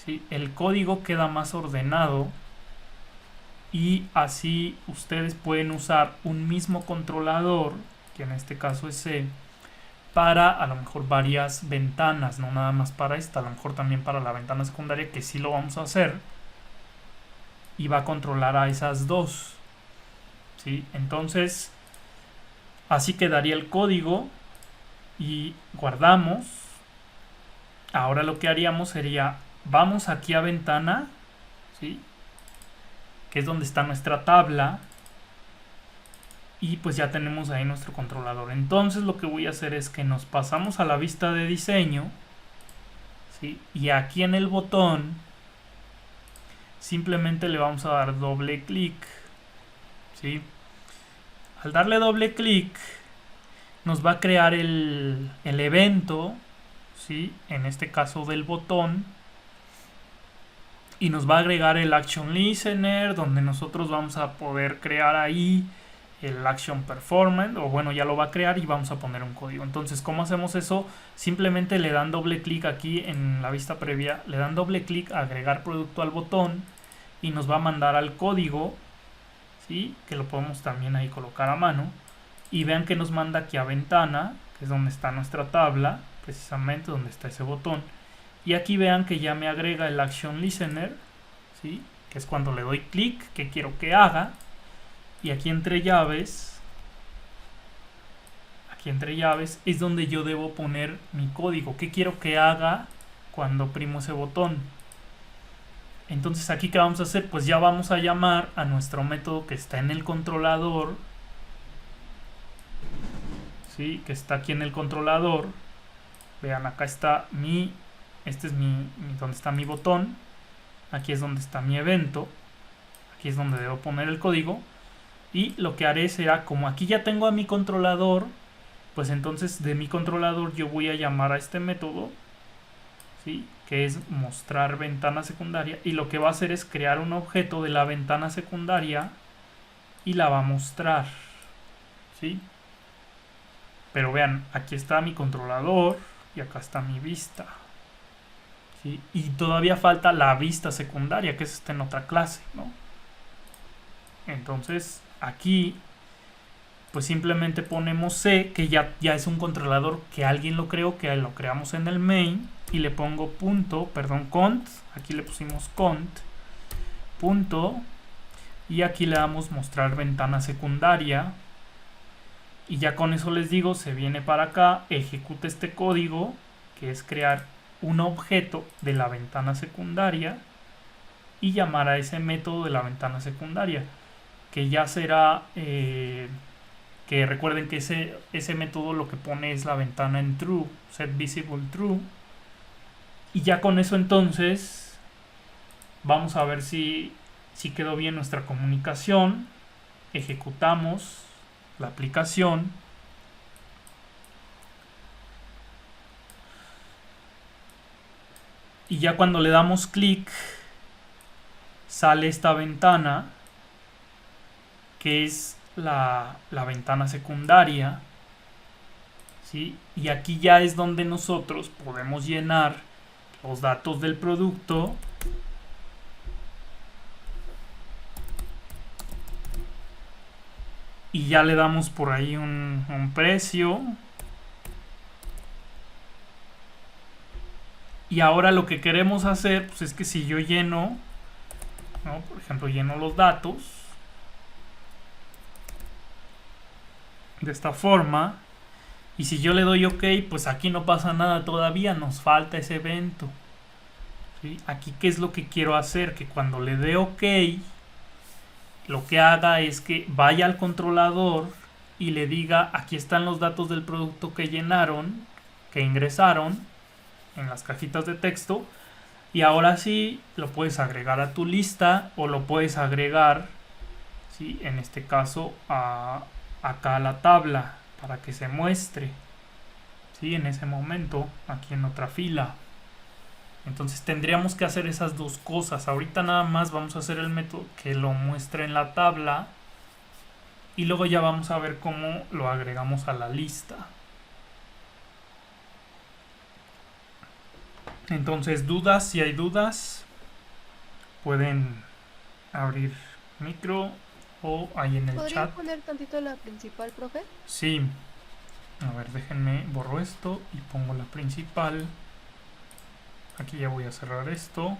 S1: ¿Sí? El código queda más ordenado y así ustedes pueden usar un mismo controlador, que en este caso es C, para a lo mejor varias ventanas, no nada más para esta, a lo mejor también para la ventana secundaria, que sí lo vamos a hacer, y va a controlar a esas dos, ¿sí? Entonces así quedaría el código y guardamos. Ahora lo que haríamos sería, vamos aquí a ventana, ¿sí? Que es donde está nuestra tabla, y pues ya tenemos ahí nuestro controlador. Entonces lo que voy a hacer es que nos pasamos a la vista de diseño, ¿sí? Y aquí en el botón simplemente le vamos a dar doble clic, ¿sí? Al darle doble clic nos va a crear el evento, ¿sí? En este caso del botón, y nos va a agregar el Action Listener, donde nosotros vamos a poder crear ahí el Action Performance, o bueno, ya lo va a crear y vamos a poner un código. Entonces, ¿cómo hacemos eso? Simplemente le dan doble clic aquí en la vista previa, le dan doble clic a agregar producto al botón y nos va a mandar al código, ¿sí? Que lo podemos también ahí colocar a mano. Y vean que nos manda aquí a ventana, que es donde está nuestra tabla, precisamente donde está ese botón. Y aquí vean que ya me agrega el Action Listener, ¿sí? Que es cuando le doy clic, que quiero que haga. Y aquí entre llaves es donde yo debo poner mi código. ¿Qué quiero que haga cuando oprimo ese botón? Entonces aquí, ¿qué vamos a hacer? Pues ya vamos a llamar a nuestro método que está en el controlador, ¿sí? Que está aquí en el controlador. Vean, acá está este es donde está mi botón. Aquí es donde está mi evento. Aquí es donde debo poner el código. Y lo que haré será, como aquí ya tengo a mi controlador, pues entonces de mi controlador yo voy a llamar a este método, ¿sí? Que es mostrar ventana secundaria, y lo que va a hacer es crear un objeto de la ventana secundaria y la va a mostrar, ¿sí? Pero vean, aquí está mi controlador y acá está mi vista, ¿sí? Y todavía falta la vista secundaria, que es en otra clase, ¿no? Entonces aquí pues simplemente ponemos C, que ya es un controlador que alguien lo creó, que lo creamos en el main, y le pongo cont, aquí le pusimos cont, punto, y aquí le damos mostrar ventana secundaria, y ya con eso les digo, se viene para acá, ejecuta este código, que es crear un objeto de la ventana secundaria, y llamar a ese método de la ventana secundaria, que ya será, que recuerden que ese método lo que pone es la ventana en true, set visible true. Y ya con eso entonces vamos a ver si quedó bien nuestra comunicación. Ejecutamos la aplicación. Y ya cuando le damos clic sale esta ventana, que es la ventana secundaria, ¿sí? Y aquí ya es donde nosotros podemos llenar los datos del producto, y ya le damos por ahí un precio. Y ahora lo que queremos hacer, pues es que si yo lleno, ¿no? Por ejemplo, lleno los datos, de esta forma. Y si yo le doy OK, pues aquí no pasa nada todavía, nos falta ese evento. ¿Sí? Aquí, ¿qué es lo que quiero hacer? Que cuando le dé OK, lo que haga es que vaya al controlador y le diga, aquí están los datos del producto que llenaron, que ingresaron en las cajitas de texto, y ahora sí lo puedes agregar a tu lista o lo puedes agregar, ¿sí? En este caso acá a la tabla para que se muestre, ¿sí? En ese momento aquí en otra fila. Entonces tendríamos que hacer esas dos cosas. Ahorita nada más vamos a hacer el método que lo muestre en la tabla y luego ya vamos a ver cómo lo agregamos a la lista. Entonces, dudas, si hay dudas, pueden abrir micro o ahí en el
S4: ¿Podría
S1: chat.
S4: poner tantito la principal, profe?
S1: Sí. A ver, déjenme, borro esto y pongo la principal. Aquí ya voy a cerrar esto.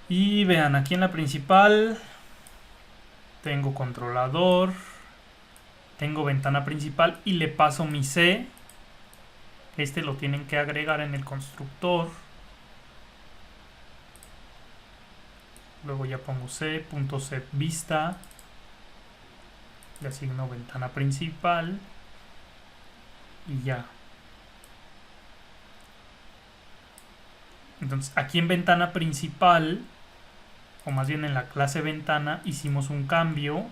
S1: Y vean, aquí en la principal tengo controlador, tengo ventana principal y le paso mi C. Este lo tienen que agregar en el constructor. Luego ya pongo C.setVista. Le asigno ventana principal. Y ya. Entonces aquí en ventana principal, o más bien en la clase ventana, hicimos un cambio.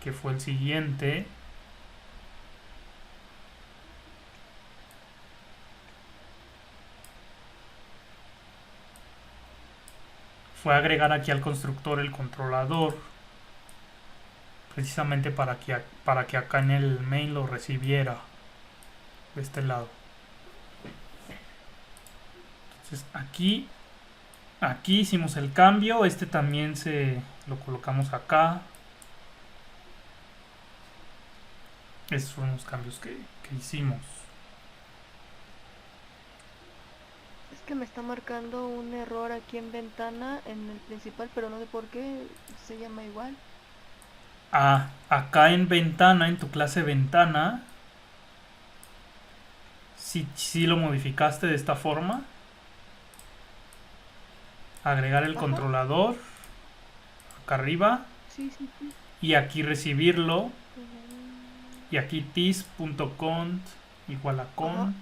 S1: Que fue el siguiente. Fue agregar aquí al constructor el controlador. Precisamente para que acá en el main lo recibiera. De este lado. Entonces aquí hicimos el cambio. Este también lo colocamos acá. Estos fueron los cambios que hicimos.
S4: Es que me está marcando un error aquí en ventana, en el principal, pero no sé por qué se llama igual.
S1: Acá en ventana, en tu clase ventana, si lo modificaste de esta forma. Agregar el controlador acá arriba.
S4: Sí.
S1: Y aquí recibirlo. Y aquí tis.cont igual a cont.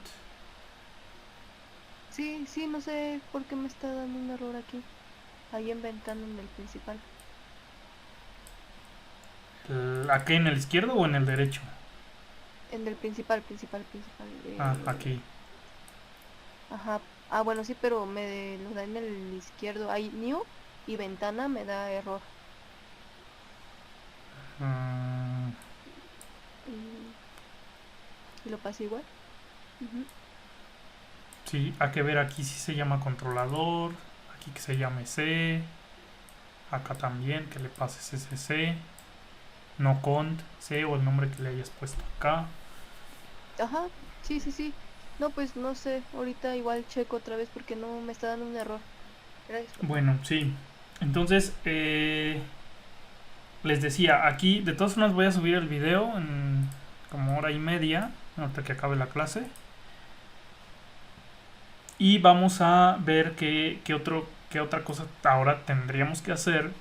S4: Sí, no sé por qué me está dando un error aquí. Ahí en ventana, en el principal.
S1: ¿Aquí en el izquierdo o en el derecho?
S4: En el principal.
S1: Aquí.
S4: Ajá. Bueno, sí, pero me lo da en el izquierdo. Hay new y ventana me da error. ¿Y lo pasé igual?
S1: Sí, hay que ver aquí si se llama controlador. Aquí que se llame C. Acá también que le pases ese C. No cont, C o el nombre que le hayas puesto acá.
S4: Ajá, sí. No, pues no sé, ahorita igual checo otra vez porque no me está dando un error. Gracias.
S1: Bueno, sí. Entonces, les decía, aquí de todas formas voy a subir el video en como hora y media, hasta que acabe la clase. Y vamos a ver qué otra cosa ahora tendríamos que hacer.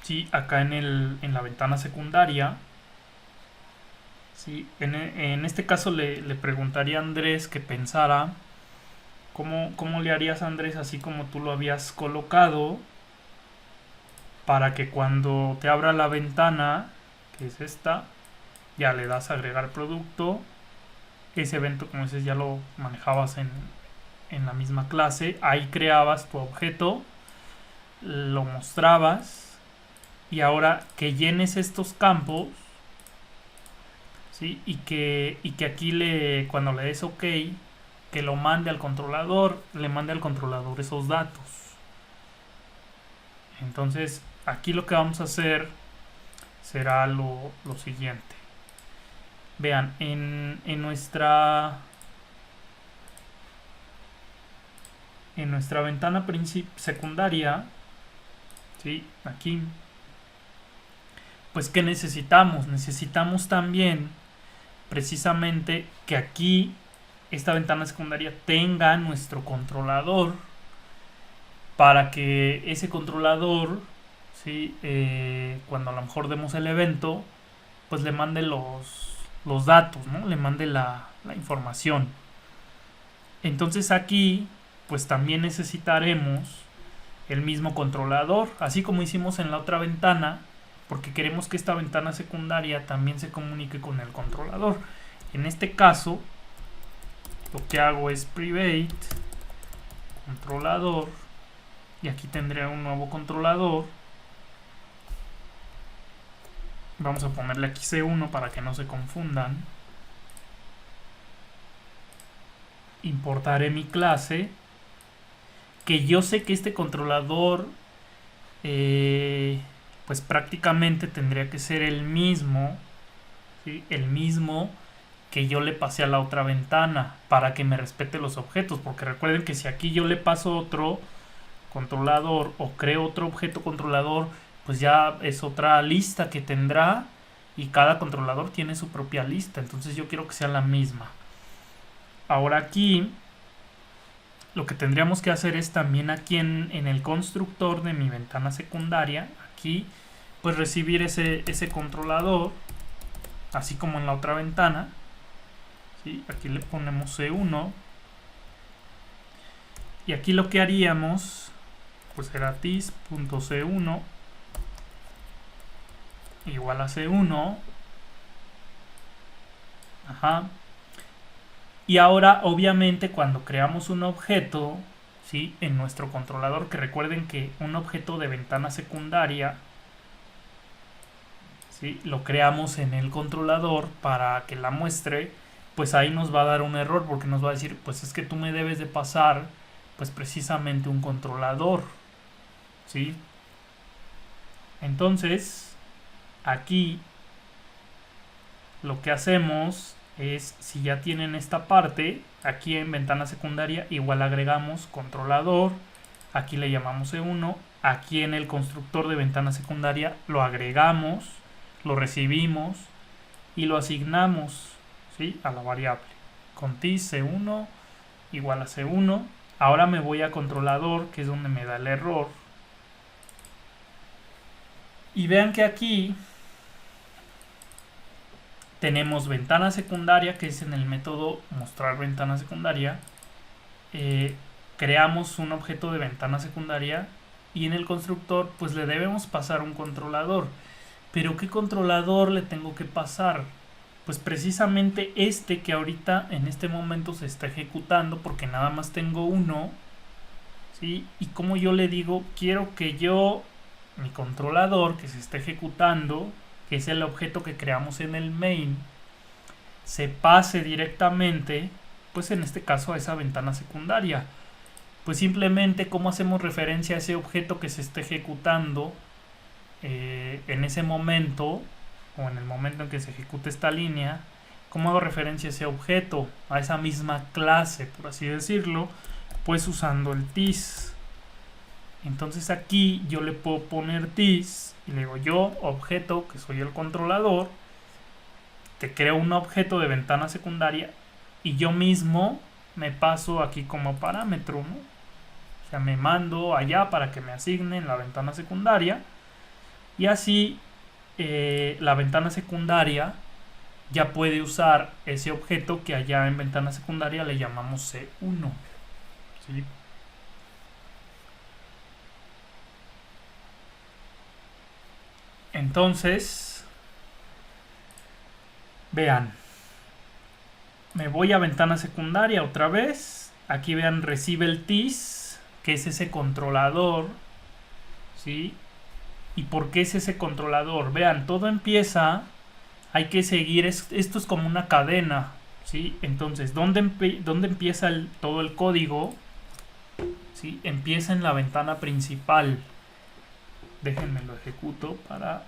S1: Sí, acá en la ventana secundaria. Sí, en este caso le preguntaría a Andrés que pensara cómo le harías, Andrés, así como tú lo habías colocado, para que cuando te abra la ventana, que es esta, ya le das a agregar producto. Ese evento, como dices, ya lo manejabas en la misma clase. Ahí creabas tu objeto, lo mostrabas, y ahora que llenes estos campos, ¿sí? y que aquí cuando le des OK, que lo mande al controlador, le mande al controlador esos datos. Entonces aquí lo que vamos a hacer será lo siguiente. Vean, en nuestra en nuestra ventana secundaria, ¿sí? Aquí, pues ¿qué necesitamos? Necesitamos también precisamente que aquí esta ventana secundaria tenga nuestro controlador, para que ese controlador, ¿sí? Cuando a lo mejor demos el evento, pues le mande los datos, ¿no? Le mande la información. Entonces aquí pues también necesitaremos el mismo controlador, así como hicimos en la otra ventana, porque queremos que esta ventana secundaria también se comunique con el controlador. En este caso lo que hago es private controlador, y aquí tendré un nuevo controlador. Vamos a ponerle aquí C1 para que no se confundan. Importaré mi clase, que yo sé que este controlador pues prácticamente tendría que ser el mismo, ¿sí? El mismo que yo le pasé a la otra ventana, para que me respete los objetos, porque recuerden que si aquí yo le paso otro controlador o creo otro objeto controlador, pues ya es otra lista que tendrá, y cada controlador tiene su propia lista. Entonces yo quiero que sea la misma. Ahora aquí lo que tendríamos que hacer es también aquí en el constructor de mi ventana secundaria, aquí pues recibir ese controlador, así como en la otra ventana, ¿sí? Aquí le ponemos C1, y aquí lo que haríamos pues será tis.c1 igual a C1. Ajá. Y ahora obviamente cuando creamos un objeto, ¿sí? En nuestro controlador, que recuerden que un objeto de ventana secundaria, ¿sí? Lo creamos en el controlador para que la muestre, pues ahí nos va a dar un error, porque nos va a decir, pues es que tú me debes de pasar pues precisamente un controlador, ¿sí? Entonces aquí lo que hacemos es, si ya tienen esta parte, aquí en ventana secundaria igual agregamos controlador, aquí le llamamos E1, aquí en el constructor de ventana secundaria lo agregamos, lo recibimos y lo asignamos, ¿sí? A la variable con tis C1 igual a C1. Ahora me voy a controlador, que es donde me da el error, y vean que aquí tenemos ventana secundaria, que es en el método mostrar ventana secundaria. Creamos un objeto de ventana secundaria, y en el constructor pues le debemos pasar un controlador. Pero ¿qué controlador le tengo que pasar? Pues precisamente este que ahorita en este momento se está ejecutando, porque nada más tengo uno, ¿sí? Y como yo le digo, quiero que mi controlador que se está ejecutando, que es el objeto que creamos en el main, se pase directamente, pues en este caso a esa ventana secundaria. Pues simplemente, ¿cómo hacemos referencia a ese objeto que se está ejecutando en ese momento, o en el momento en que se ejecute esta línea? ¿Cómo hago referencia a ese objeto, a esa misma clase, por así decirlo? Pues usando el tis. Entonces aquí yo le puedo poner tis y le digo yo, objeto, que soy el controlador, te creo un objeto de ventana secundaria, y yo mismo me paso aquí como parámetro, ¿no? O sea, me mando allá para que me asignen la ventana secundaria, y así la ventana secundaria ya puede usar ese objeto que allá en ventana secundaria le llamamos C1, ¿sí? Entonces, vean, me voy a ventana secundaria otra vez. Aquí vean, recibe el tis, que es ese controlador, ¿sí? ¿Y por qué es ese controlador? Vean, todo empieza, hay que seguir, esto es como una cadena, ¿sí? Entonces, ¿dónde empieza todo el código? ¿Sí? Empieza en la ventana principal. Déjenme lo ejecuto para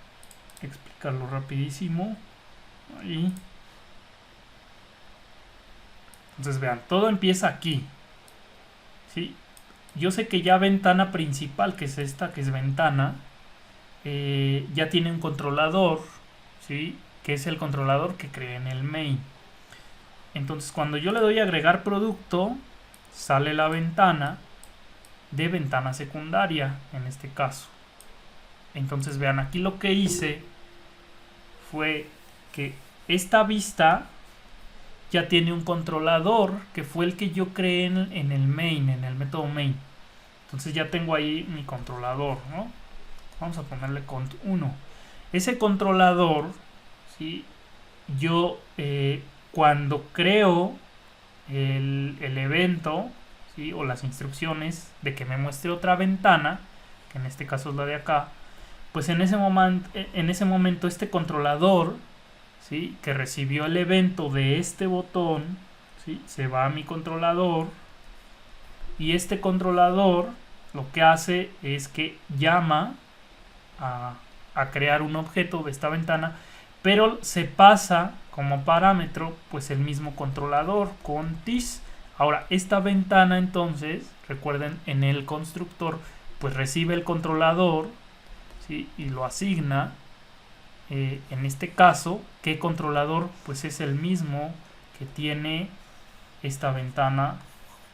S1: explicarlo rapidísimo. Ahí. Entonces vean, todo empieza aquí, ¿sí? yo sé que ya ventana principal, que es esta, que es ventana, ya tiene un controlador, ¿sí? Que es el controlador que creé en el main. Entonces cuando yo le doy a agregar producto, sale la ventana de ventana secundaria, en este caso. Entonces vean, aquí lo que hice fue que esta vista ya tiene un controlador que fue el que yo creé en el main, en el método main. Entonces ya tengo ahí mi controlador, ¿no? Vamos a ponerle cont1. Ese controlador, ¿sí? Yo cuando creo el evento, ¿sí? O las instrucciones de que me muestre otra ventana, que en este caso es la de acá, pues en ese momento este controlador, ¿sí? Que recibió el evento de este botón, ¿sí? Se va a mi controlador, y este controlador lo que hace es que llama a crear un objeto de esta ventana, pero se pasa como parámetro pues el mismo controlador con this. Ahora esta ventana, entonces recuerden, en el constructor pues recibe el controlador, ¿sí? Y lo asigna. En este caso, ¿qué controlador? Pues es el mismo que tiene esta ventana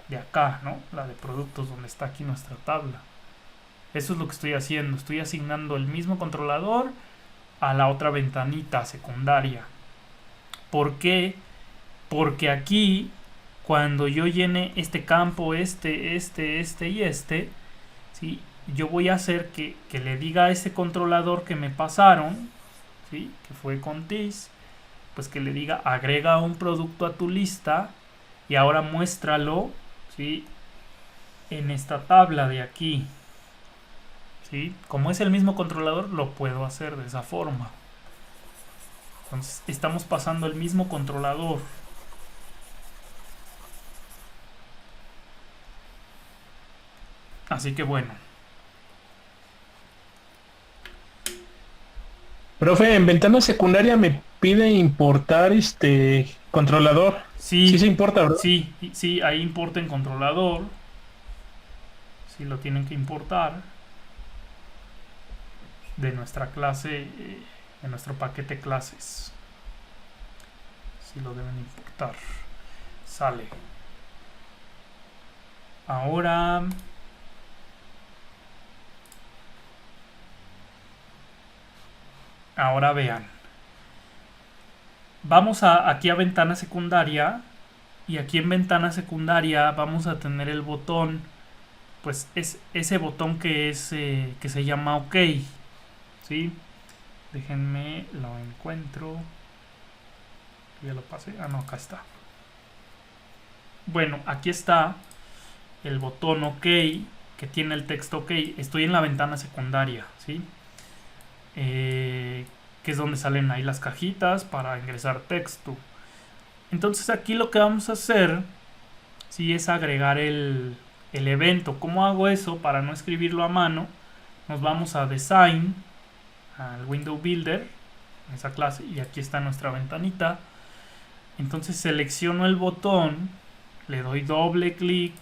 S1: de acá, ¿no? La de productos, donde está aquí nuestra tabla. Eso es lo que estoy haciendo. Estoy asignando el mismo controlador a la otra ventanita secundaria. ¿Por qué? Porque aquí, cuando yo llene este campo, este y este, ¿sí? Yo voy a hacer que le diga a ese controlador que me pasaron, ¿sí? Que fue con this, pues que le diga agrega un producto a tu lista y ahora muéstralo, ¿sí? En esta tabla de aquí, ¿sí? Como es el mismo controlador, lo puedo hacer de esa forma. Entonces estamos pasando el mismo controlador. Así que bueno.
S2: Profe, en ventana secundaria me pide importar controlador.
S1: Sí,
S2: Sí se importa, ¿verdad?
S1: sí, ahí importen controlador. Sí, lo tienen que importar de nuestra clase, de nuestro paquete clases. Sí lo deben importar. Sale. Ahora vean. Vamos aquí a ventana secundaria, y aquí en ventana secundaria vamos a tener el botón, pues es ese botón que se llama OK, ¿sí? Déjenme, lo encuentro. Ya lo pasé. Ah, no, acá está. Bueno, aquí está el botón OK, que tiene el texto OK. Estoy en la ventana secundaria, ¿sí? Que es donde salen ahí las cajitas para ingresar texto. Entonces aquí lo que vamos a hacer, ¿sí? Es agregar el evento. ¿Cómo hago eso? Para no escribirlo a mano, nos vamos a Design, al Window Builder, esa clase, y aquí está nuestra ventanita. Entonces selecciono el botón, le doy doble clic,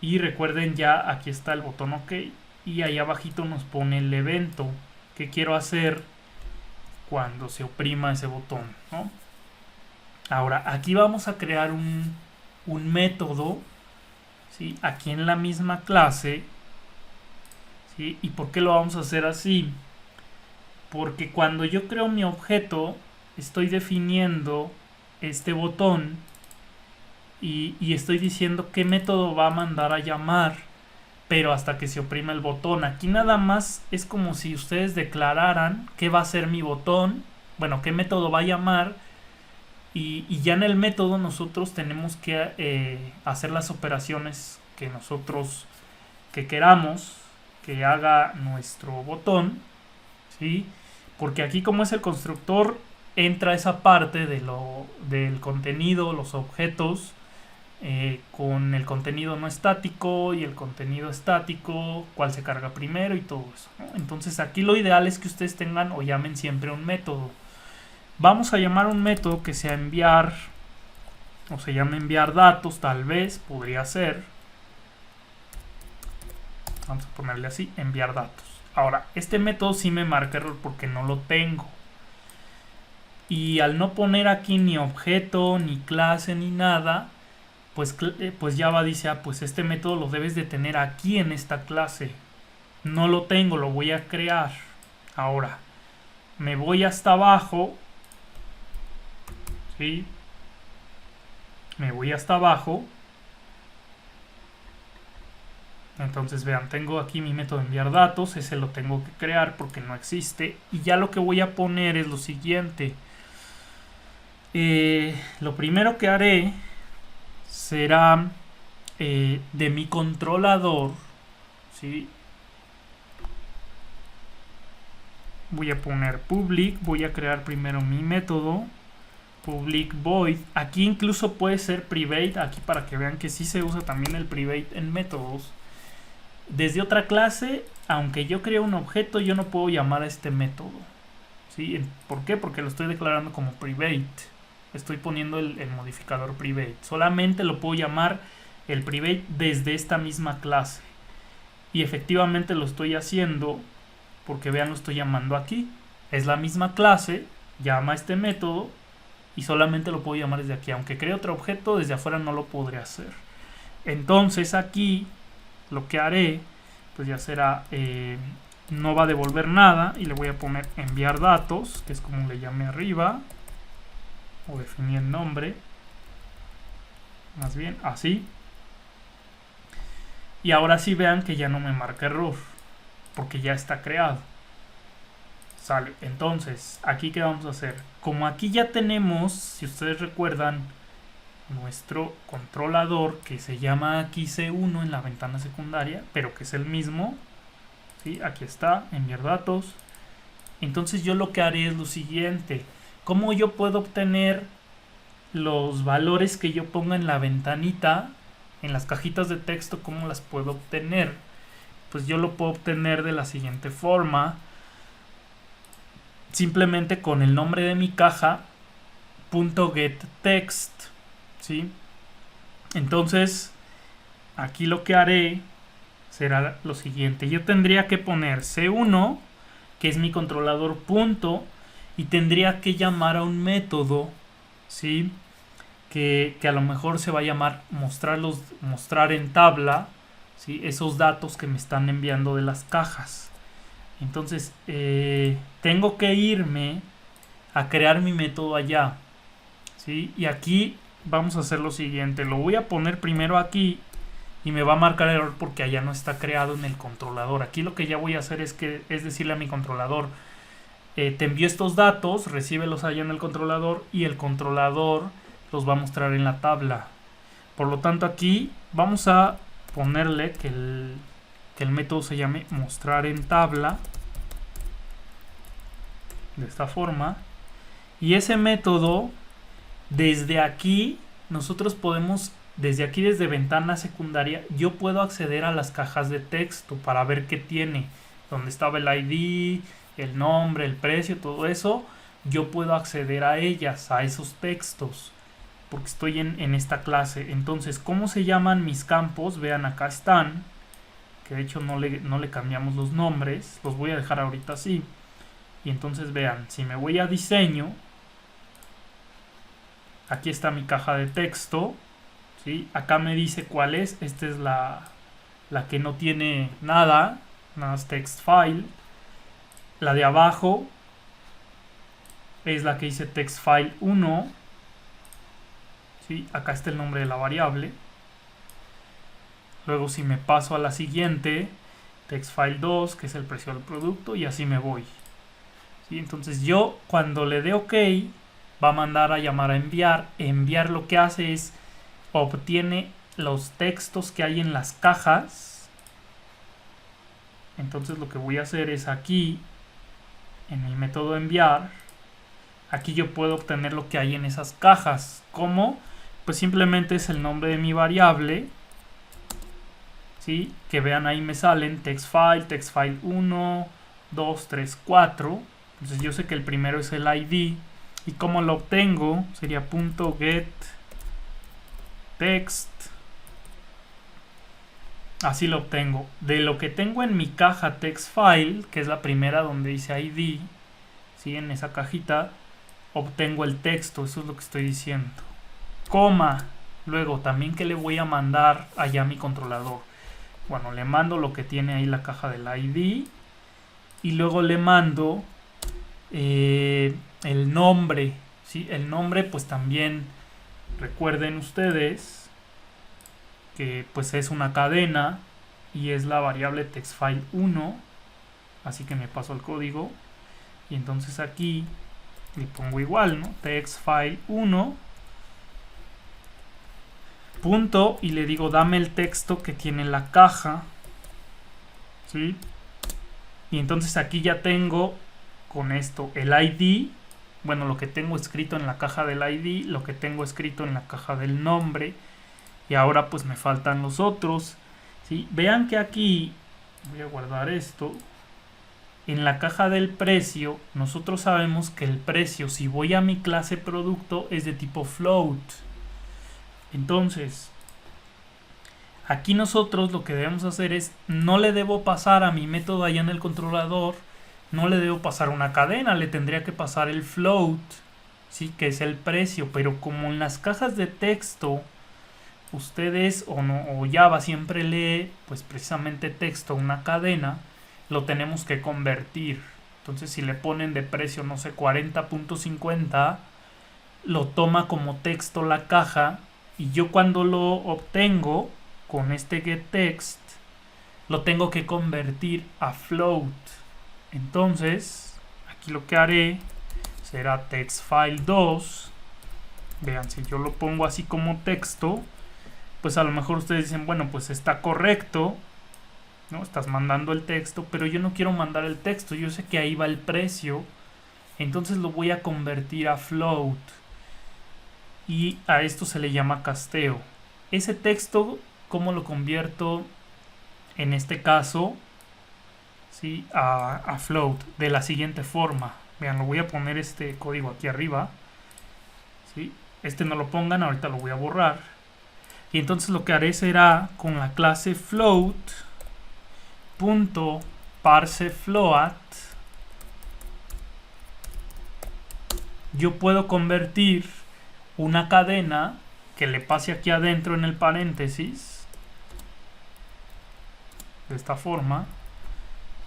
S1: y recuerden, ya aquí está el botón OK, y ahí abajito nos pone el evento que quiero hacer cuando se oprima ese botón, ¿no? Ahora aquí vamos a crear un método, ¿sí? Aquí en la misma clase, ¿sí? ¿Y por qué lo vamos a hacer así? Porque cuando yo creo mi objeto, estoy definiendo este botón y estoy diciendo qué método va a mandar a llamar, pero hasta que se oprima el botón. Aquí nada más es como si ustedes declararan qué va a ser mi botón, bueno, qué método va a llamar, y ya en el método nosotros tenemos que hacer las operaciones que nosotros queramos que haga nuestro botón, ¿sí? Porque aquí, como es el constructor, entra esa parte del contenido, los objetos, con el contenido no estático y el contenido estático, cuál se carga primero y todo eso, ¿no? Entonces aquí lo ideal es que ustedes tengan o llamen siempre un método. Vamos a llamar un método que sea enviar, o se llame enviar datos, tal vez, podría ser, Vamos a ponerle así, enviar datos. Ahora, este método sí me marca error porque no lo tengo. Y al no poner aquí ni objeto, ni clase, ni nada, pues Java dice, pues este método lo debes de tener aquí en esta clase. No lo tengo, lo voy a crear. Ahora, me voy hasta abajo. ¿Sí? Me voy hasta abajo. Entonces vean, tengo aquí mi método de enviar datos, ese lo tengo que crear porque no existe. Y ya lo que voy a poner es lo siguiente. Lo primero que haré será de mi controlador, ¿sí? Voy a poner public, voy a crear primero mi método, public void. Aquí incluso puede ser private, aquí para que vean que sí se usa también el private en métodos. Desde otra clase, aunque yo cree un objeto, yo no puedo llamar a este método, ¿sí? ¿Por qué? Porque lo estoy declarando como private. Estoy poniendo el modificador private. Solamente lo puedo llamar el private desde esta misma clase. Y efectivamente lo estoy haciendo porque vean, lo estoy llamando aquí. Es la misma clase, llama este método y solamente lo puedo llamar desde aquí. Aunque cree otro objeto, desde afuera no lo podré hacer. Entonces aquí lo que haré, pues ya será, no va a devolver nada y le voy a poner enviar datos, que es como le llamé arriba. O definí el nombre, más bien así. Y ahora sí vean que ya no me marca error porque ya está creado. Sale. Entonces aquí qué vamos a hacer, como aquí ya tenemos, si ustedes recuerdan, nuestro controlador que se llama aquí C1 en la ventana secundaria, pero que es el mismo, ¿sí? Aquí está, enviar datos. Entonces yo lo que haré es lo siguiente. ¿Cómo yo puedo obtener los valores que yo ponga en la ventanita, en las cajitas de texto? ¿Cómo las puedo obtener? Pues yo lo puedo obtener de la siguiente forma. Simplemente con el nombre de mi caja, .getText, ¿sí? Entonces, aquí lo que haré será lo siguiente. Yo tendría que poner C1, que es mi controlador punto, y tendría que llamar a un método, ¿sí? Que a lo mejor se va a llamar mostrar en tabla, ¿sí? Esos datos que me están enviando de las cajas. Entonces tengo que irme a crear mi método allá, ¿sí? Y aquí vamos a hacer lo siguiente. Lo voy a poner primero aquí y me va a marcar error porque allá no está creado en el controlador. Aquí lo que ya voy a hacer es decirle a mi controlador, te envío estos datos, recíbelos allá en el controlador y el controlador los va a mostrar en la tabla. Por lo tanto aquí vamos a ponerle que el método se llame mostrar en tabla, de esta forma. Y ese método, desde aquí nosotros podemos, desde ventana secundaria, yo puedo acceder a las cajas de texto para ver qué tiene, donde estaba el ID, el nombre, el precio, todo eso. Yo puedo acceder a ellas, a esos textos, porque estoy en esta clase. Entonces, ¿cómo se llaman mis campos? Vean, acá están, que de hecho no le cambiamos los nombres, los voy a dejar ahorita así. Y entonces vean, si me voy a diseño, aquí está mi caja de texto, ¿sí? Acá me dice cuál es. Esta es la que no tiene nada es text file. La de abajo es la que dice text file 1, ¿sí? Acá está el nombre de la variable. Luego si me paso a la siguiente, text file 2, que es el precio del producto, y así me voy, ¿sí? Entonces yo cuando le dé OK, va a mandar a llamar a enviar. Enviar lo que hace es obtiene los textos que hay en las cajas. Entonces lo que voy a hacer es aquí, en mi método enviar, aquí yo puedo obtener lo que hay en esas cajas. ¿Cómo? Pues simplemente es el nombre de mi variable, ¿sí? Que vean ahí me salen text file 1, 2, 3, 4. Entonces yo sé que el primero es el ID. Y como lo obtengo sería .getText Así lo obtengo. De lo que tengo en mi caja text file, que es la primera donde dice ID, ¿sí? En esa cajita obtengo el texto, eso es lo que estoy diciendo. Coma, luego también que le voy a mandar allá a mi controlador. Bueno, le mando lo que tiene ahí la caja del ID y luego le mando el nombre, ¿sí? El nombre pues también recuerden ustedes que pues es una cadena y es la variable textFile1, así que me paso el código y entonces aquí le pongo igual, ¿no? TextFile1 punto y le digo dame el texto que tiene la caja, ¿sí? Y entonces aquí ya tengo con esto el ID, bueno, lo que tengo escrito en la caja del ID, lo que tengo escrito en la caja del nombre. Y ahora pues me faltan los otros, ¿sí? Vean que aquí, voy a guardar esto, en la caja del precio, nosotros sabemos que el precio, si voy a mi clase producto, es de tipo float. Entonces, aquí nosotros lo que debemos hacer es, no le debo pasar a mi método allá en el controlador, no le debo pasar una cadena, le tendría que pasar el float, ¿sí? Que es el precio, pero como en las cajas de texto, ustedes o Java siempre lee pues precisamente texto, una cadena, lo tenemos que convertir. Entonces si le ponen de precio, no sé, 40.50, lo toma como texto la caja y yo cuando lo obtengo con este getText lo tengo que convertir a float. Entonces aquí lo que haré será textFile2. Vean, si yo lo pongo así como texto, pues a lo mejor ustedes dicen, bueno, pues está correcto, ¿no? Estás mandando el texto, pero yo no quiero mandar el texto, yo sé que ahí va el precio, entonces lo voy a convertir a float y a esto se le llama casteo. Ese texto, ¿cómo lo convierto en este caso? ¿Sí? A float, de la siguiente forma. Vean, lo voy a poner este código aquí arriba, ¿sí? Este no lo pongan, ahorita lo voy a borrar. Y entonces lo que haré será con la clase float.parseFloat yo puedo convertir una cadena que le pase aquí adentro en el paréntesis de esta forma.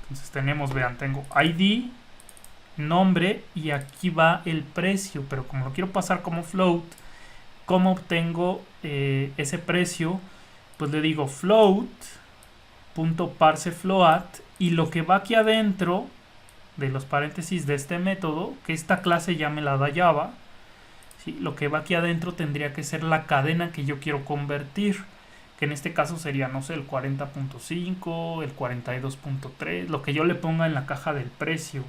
S1: Entonces tenemos, vean, tengo ID, nombre y aquí va el precio, pero como lo quiero pasar como float, ¿cómo obtengo ese precio? Pues le digo float.parseFloat y lo que va aquí adentro de los paréntesis de este método, que esta clase ya me la da Java, ¿sí? Lo que va aquí adentro tendría que ser la cadena que yo quiero convertir, que en este caso sería, no sé, el 40.5, el 42.3, lo que yo le ponga en la caja del precio.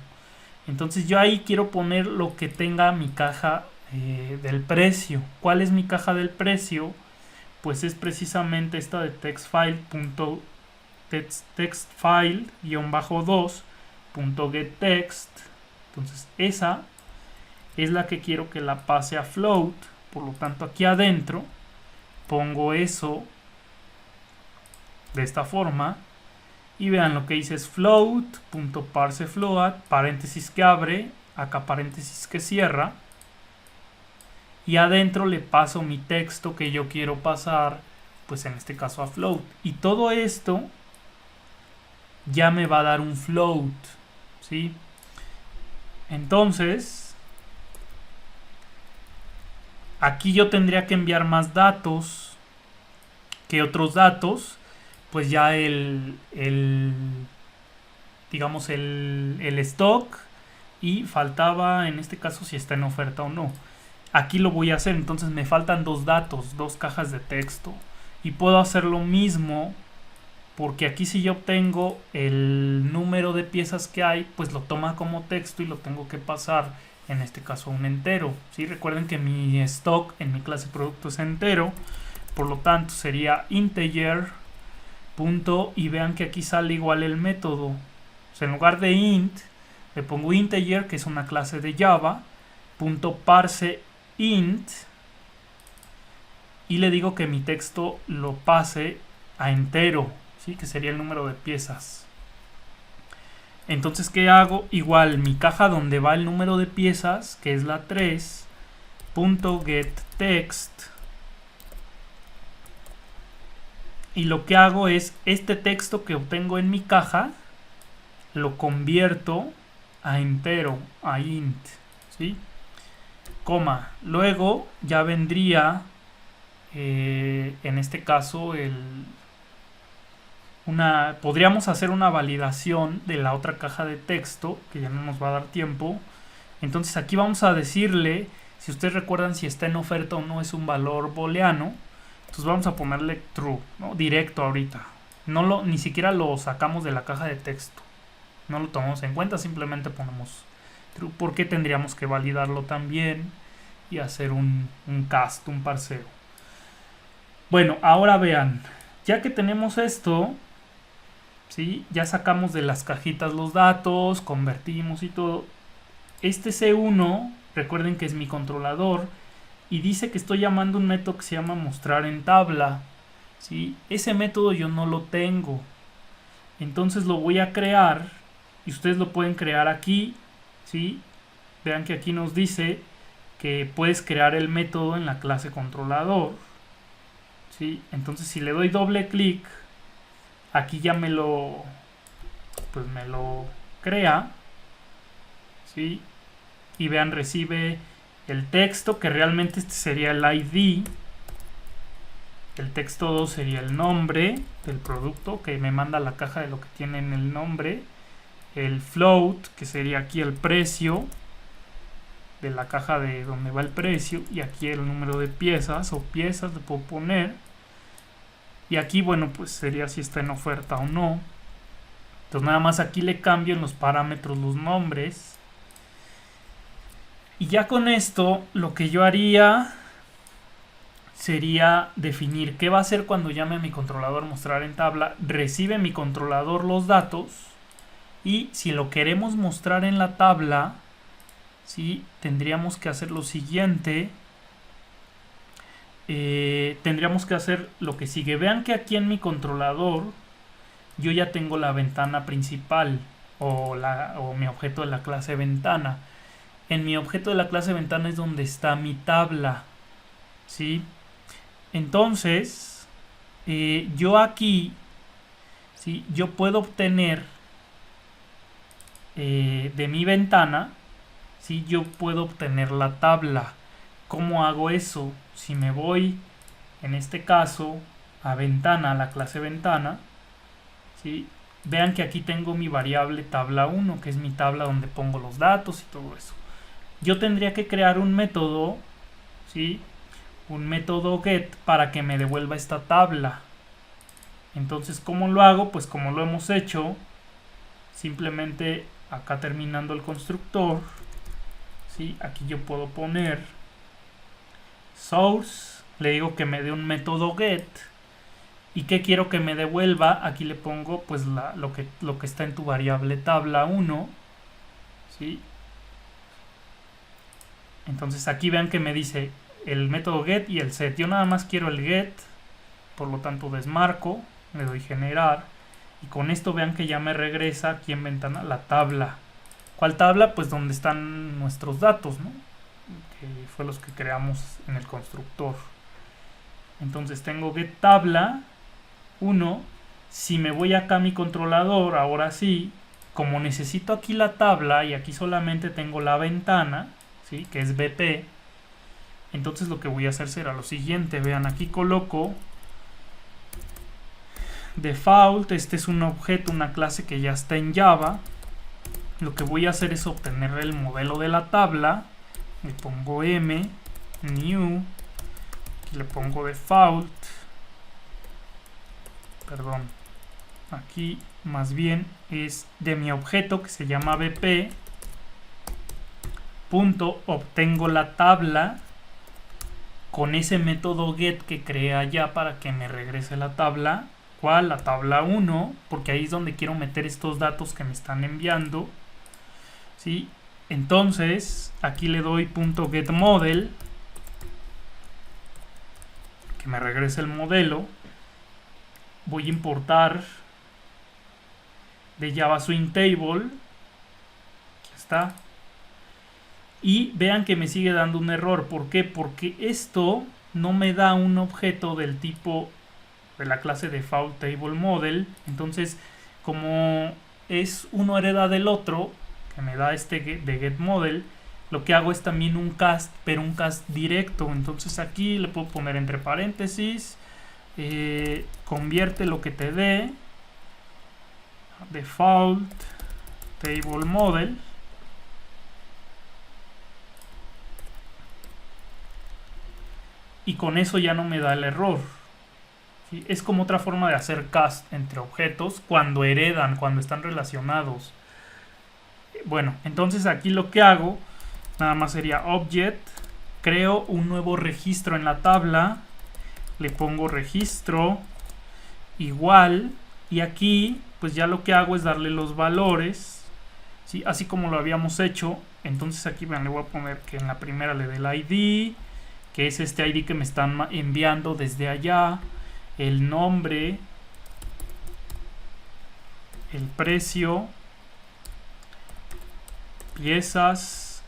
S1: Entonces yo ahí quiero poner lo que tenga mi caja del precio. ¿Cuál es mi caja del precio? Pues es precisamente esta de textfile-2.getText. Entonces esa es la que quiero que la pase a float. Por lo tanto aquí adentro pongo eso de esta forma y vean lo que dice es float.parseFloat, paréntesis que abre, acá paréntesis que cierra, y adentro le paso mi texto que yo quiero pasar, pues en este caso a float, y todo esto ya me va a dar un float, ¿sí? Entonces aquí yo tendría que enviar más datos que otros datos, pues ya digamos el stock, y faltaba en este caso si está en oferta o no. Aquí lo voy a hacer, entonces me faltan dos datos, dos cajas de texto, y puedo hacer lo mismo porque aquí si yo obtengo el número de piezas que hay, pues lo toma como texto y lo tengo que pasar en este caso a un entero, ¿sí? Recuerden que mi stock en mi clase producto es entero, por lo tanto sería integer punto, y vean que aquí sale igual el método. O sea, en lugar de int le pongo integer, que es una clase de Java, punto parse int, y le digo que mi texto lo pase a entero, ¿sí? Que sería el número de piezas. Entonces, ¿qué hago? Igual, mi caja donde va el número de piezas, que es la 3, .getText. Y lo que hago es, este texto que obtengo en mi caja, lo convierto a entero, a int, ¿sí? Coma. Luego ya vendría, en este caso, podríamos hacer una validación de la otra caja de texto, que ya no nos va a dar tiempo. Entonces aquí vamos a decirle, si ustedes recuerdan si está en oferta o no es un valor booleano, entonces vamos a ponerle true, ¿no? Directo ahorita. Ni siquiera lo sacamos de la caja de texto. No lo tomamos en cuenta, simplemente ponemos true, porque tendríamos que validarlo también y hacer un cast, un parseo. Bueno, ahora vean, ya que tenemos esto, ¿sí? Ya sacamos de las cajitas los datos, convertimos y todo. Este C1, recuerden que es mi controlador, y dice que estoy llamando un método que se llama mostrar en tabla, ¿sí? Ese método yo no lo tengo, entonces lo voy a crear, y ustedes lo pueden crear aquí, ¿sí? Vean que aquí nos dice que puedes crear el método en la clase controlador, ¿sí? Entonces si le doy doble clic, aquí ya me lo crea, ¿sí? Y vean, recibe el texto, que realmente este sería el ID. El texto 2 sería el nombre del producto, que me manda la caja de lo que tiene en el nombre. El float, que sería aquí el precio de la caja de donde va el precio. Y aquí el número de piezas o piezas le puedo poner. Y aquí, bueno, pues sería si está en oferta o no. Entonces nada más aquí le cambio en los parámetros los nombres. Y ya con esto lo que yo haría sería definir qué va a hacer cuando llame a mi controlador mostrar en tabla. Recibe mi controlador los datos, y si lo queremos mostrar en la tabla, ¿sí? Tendríamos que hacer lo siguiente. Tendríamos que hacer lo que sigue. Vean que aquí en mi controlador yo ya tengo la ventana principal o mi objeto de la clase ventana. En mi objeto de la clase ventana es donde está mi tabla, ¿sí? Entonces, yo aquí, ¿sí? Yo puedo obtener de mi ventana, ¿sí? Yo puedo obtener la tabla. ¿Cómo hago eso? Si me voy, en este caso, a ventana, a la clase ventana, ¿sí? Vean que aquí tengo mi variable tabla 1, que es mi tabla donde pongo los datos y todo eso. Yo tendría que crear un método, ¿sí? Un método get para que me devuelva esta tabla. Entonces, ¿cómo lo hago? Pues como lo hemos hecho, simplemente acá terminando el constructor, ¿sí? Aquí yo puedo poner source, le digo que me dé un método get, y ¿qué quiero que me devuelva? Aquí le pongo pues lo que está en tu variable tabla 1, ¿sí? Entonces aquí vean que me dice el método get y el set. Yo nada más quiero el get, por lo tanto desmarco, le doy generar, y con esto vean que ya me regresa aquí en ventana la tabla. ¿Cuál tabla? Pues donde están nuestros datos, ¿no? Que fue los que creamos en el constructor. Entonces tengo get tabla 1. Si me voy acá a mi controlador, ahora sí, como necesito aquí la tabla y aquí solamente tengo la ventana, ¿sí? Que es BP, entonces lo que voy a hacer será lo siguiente. Vean, aquí coloco default, este es un objeto, una clase que ya está en Java. Lo que voy a hacer es obtener el modelo de la tabla, le pongo m, new, aquí le pongo default, perdón, aquí más bien es de mi objeto que se llama BP, punto, obtengo la tabla con ese método get que creé allá para que me regrese la tabla. ¿Cuál? La tabla 1, porque ahí es donde quiero meter estos datos que me están enviando, ¿sí? Entonces aquí le doy punto get model, que me regrese el modelo, voy a importar de Java Swing Table. Aquí está. Y vean que me sigue dando un error. ¿Por qué? Porque esto no me da un objeto del tipo de la clase Default Table Model. Entonces, como es uno hereda del otro, que me da este de getModel, lo que hago es también un cast, pero un cast directo. Entonces aquí le puedo poner entre paréntesis, convierte lo que te dé, Default Table Model. Y con eso ya no me da el error. ¿Sí? Es como otra forma de hacer cast entre objetos cuando heredan, cuando están relacionados. Bueno, entonces aquí lo que hago nada más sería Object, creo un nuevo registro en la tabla, le pongo registro igual, y aquí pues ya lo que hago es darle los valores, ¿sí? Así como lo habíamos hecho. Entonces aquí vean, le voy a poner que en la primera le dé el ID, que es este ID que me están enviando desde allá, el nombre, el precio, piezas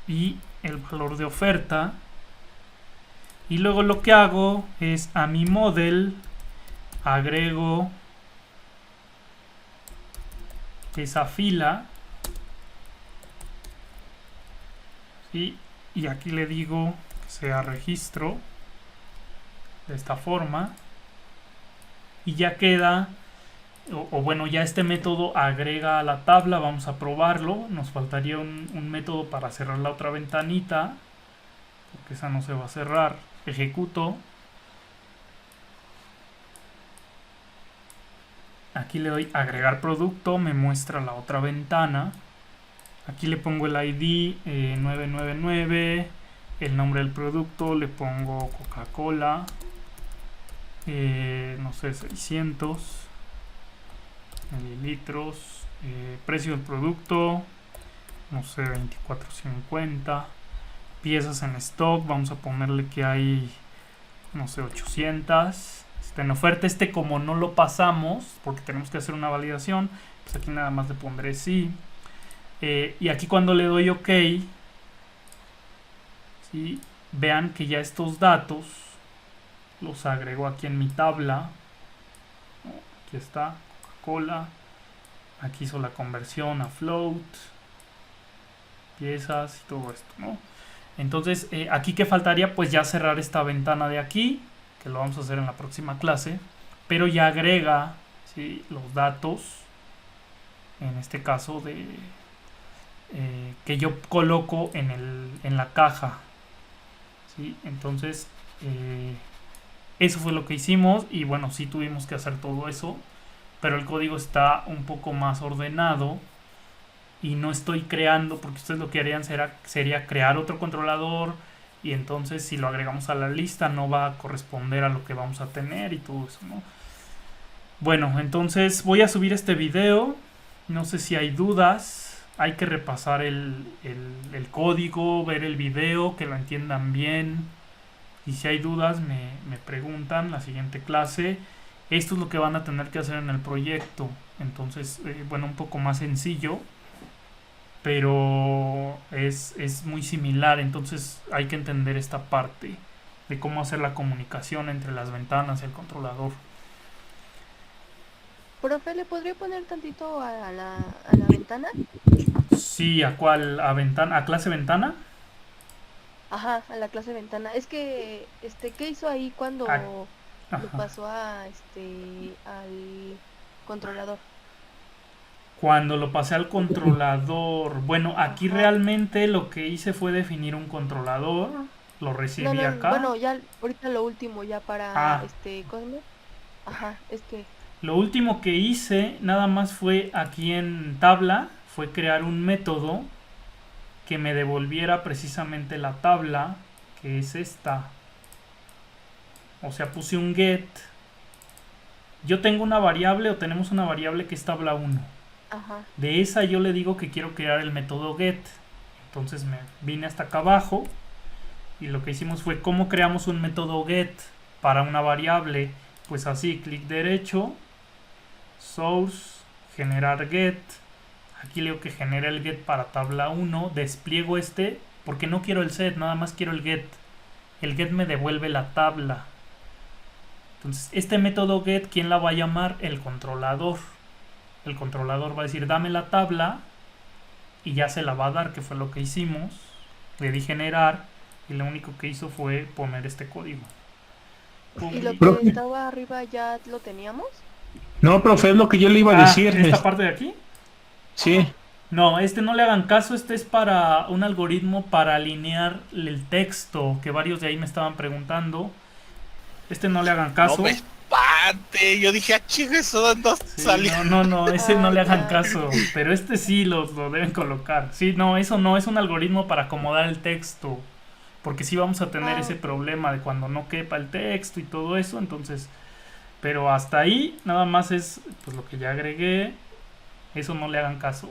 S1: y el valor de oferta. Y luego lo que hago es a mi model agrego esa fila, ¿sí? Y aquí le digo que sea registro de esta forma, y ya queda, o bueno, ya este método agrega a la tabla. Vamos a probarlo. Nos faltaría un método para cerrar la otra ventanita, porque esa no se va a cerrar. Ejecuto, aquí le doy agregar producto, me muestra la otra ventana. Aquí le pongo el ID 999, el nombre del producto, le pongo Coca-Cola, no sé, 600 mililitros, precio del producto, no sé, 24.50, piezas en stock, vamos a ponerle que hay, no sé, 800. En oferta, como no lo pasamos porque tenemos que hacer una validación, pues aquí nada más le pondré sí. Y aquí cuando le doy OK, ¿sí? Vean que ya estos datos los agrego aquí en mi tabla. Aquí está Coca-Cola, aquí hizo la conversión a float, piezas y todo esto, ¿no? Entonces aquí que faltaría, pues ya cerrar esta ventana de aquí, que lo vamos a hacer en la próxima clase, pero ya agrega, ¿sí?, los datos, en este caso de que yo coloco en la caja, ¿sí? Entonces eso fue lo que hicimos, y bueno, sí tuvimos que hacer todo eso, pero el código está un poco más ordenado y no estoy creando, porque ustedes lo que harían sería crear otro controlador, y entonces si lo agregamos a la lista no va a corresponder a lo que vamos a tener y todo eso, ¿no? Bueno, entonces voy a subir este video. No sé si hay dudas. Hay que repasar el código, ver el video, que lo entiendan bien. Y si hay dudas me preguntan la siguiente clase. Esto es lo que van a tener que hacer en el proyecto. Entonces, bueno, un poco más sencillo, pero es muy similar. Entonces hay que entender esta parte de cómo hacer la comunicación entre las ventanas y el controlador.
S4: Profe, ¿le podría poner tantito a la ventana?
S1: Sí, ¿a cuál? ¿A ventana? ¿A clase ventana?
S4: Ajá, a la clase ventana. Es que, ¿qué hizo ahí cuando lo
S1: Ajá.
S4: pasó al controlador?
S1: Cuando lo pasé al controlador, bueno, aquí
S4: Ajá.
S1: realmente lo que hice fue definir un controlador, lo recibí
S4: No,
S1: acá.
S4: bueno, ya ahorita lo último, ya para,
S1: Ah.
S4: ¿cómo? Ajá, es que...
S1: Lo último que hice nada más fue aquí en tabla, fue crear un método que me devolviera precisamente la tabla, que es esta. O sea, puse un get. Yo tengo una variable, o tenemos una variable que es tabla 1.
S4: Ajá.
S1: De esa yo le digo que quiero crear el método get. Entonces me vine hasta acá abajo y lo que hicimos fue cómo creamos un método get para una variable, pues así, clic derecho, source, generar get. Aquí le digo que genere el get para tabla 1, despliego este, porque no quiero el set, nada más quiero el get. El get me devuelve la tabla. Entonces, este método get, ¿quién la va a llamar? El controlador. El controlador va a decir, dame la tabla, y ya se la va a dar, que fue lo que hicimos. Le di generar, y lo único que hizo fue poner este código.
S4: ¿Y lo
S2: Profe.
S4: que estaba arriba ya lo teníamos?
S2: No, profe, es lo que yo le iba a decir.
S1: ¿Esta parte de aquí?
S2: Sí.
S1: No, este no le hagan caso, este es para un algoritmo para alinear el texto, que varios de ahí me estaban preguntando. Este no le hagan
S5: No
S1: caso.
S5: me espante. Yo dije, chinga, eso dónde
S1: Sí,
S5: salió.
S1: no, ese no le hagan
S4: ya.
S1: caso, pero este sí lo deben colocar. Sí, no, eso no, es un algoritmo para acomodar el texto, porque sí vamos a tener ese
S4: Ok.
S1: problema de cuando no quepa el texto y todo eso, entonces, pero hasta ahí nada más es pues lo que ya agregué, eso no le hagan caso,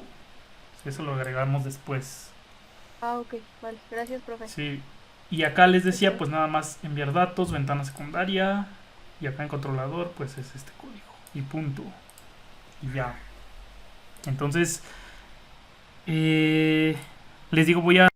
S1: eso lo agregamos después.
S4: Ok, vale, gracias, profe.
S1: Sí, y acá les decía
S4: Ok.
S1: pues nada más enviar datos, ventana secundaria, y acá en controlador pues es este código, y punto, y ya. Entonces, les digo, voy a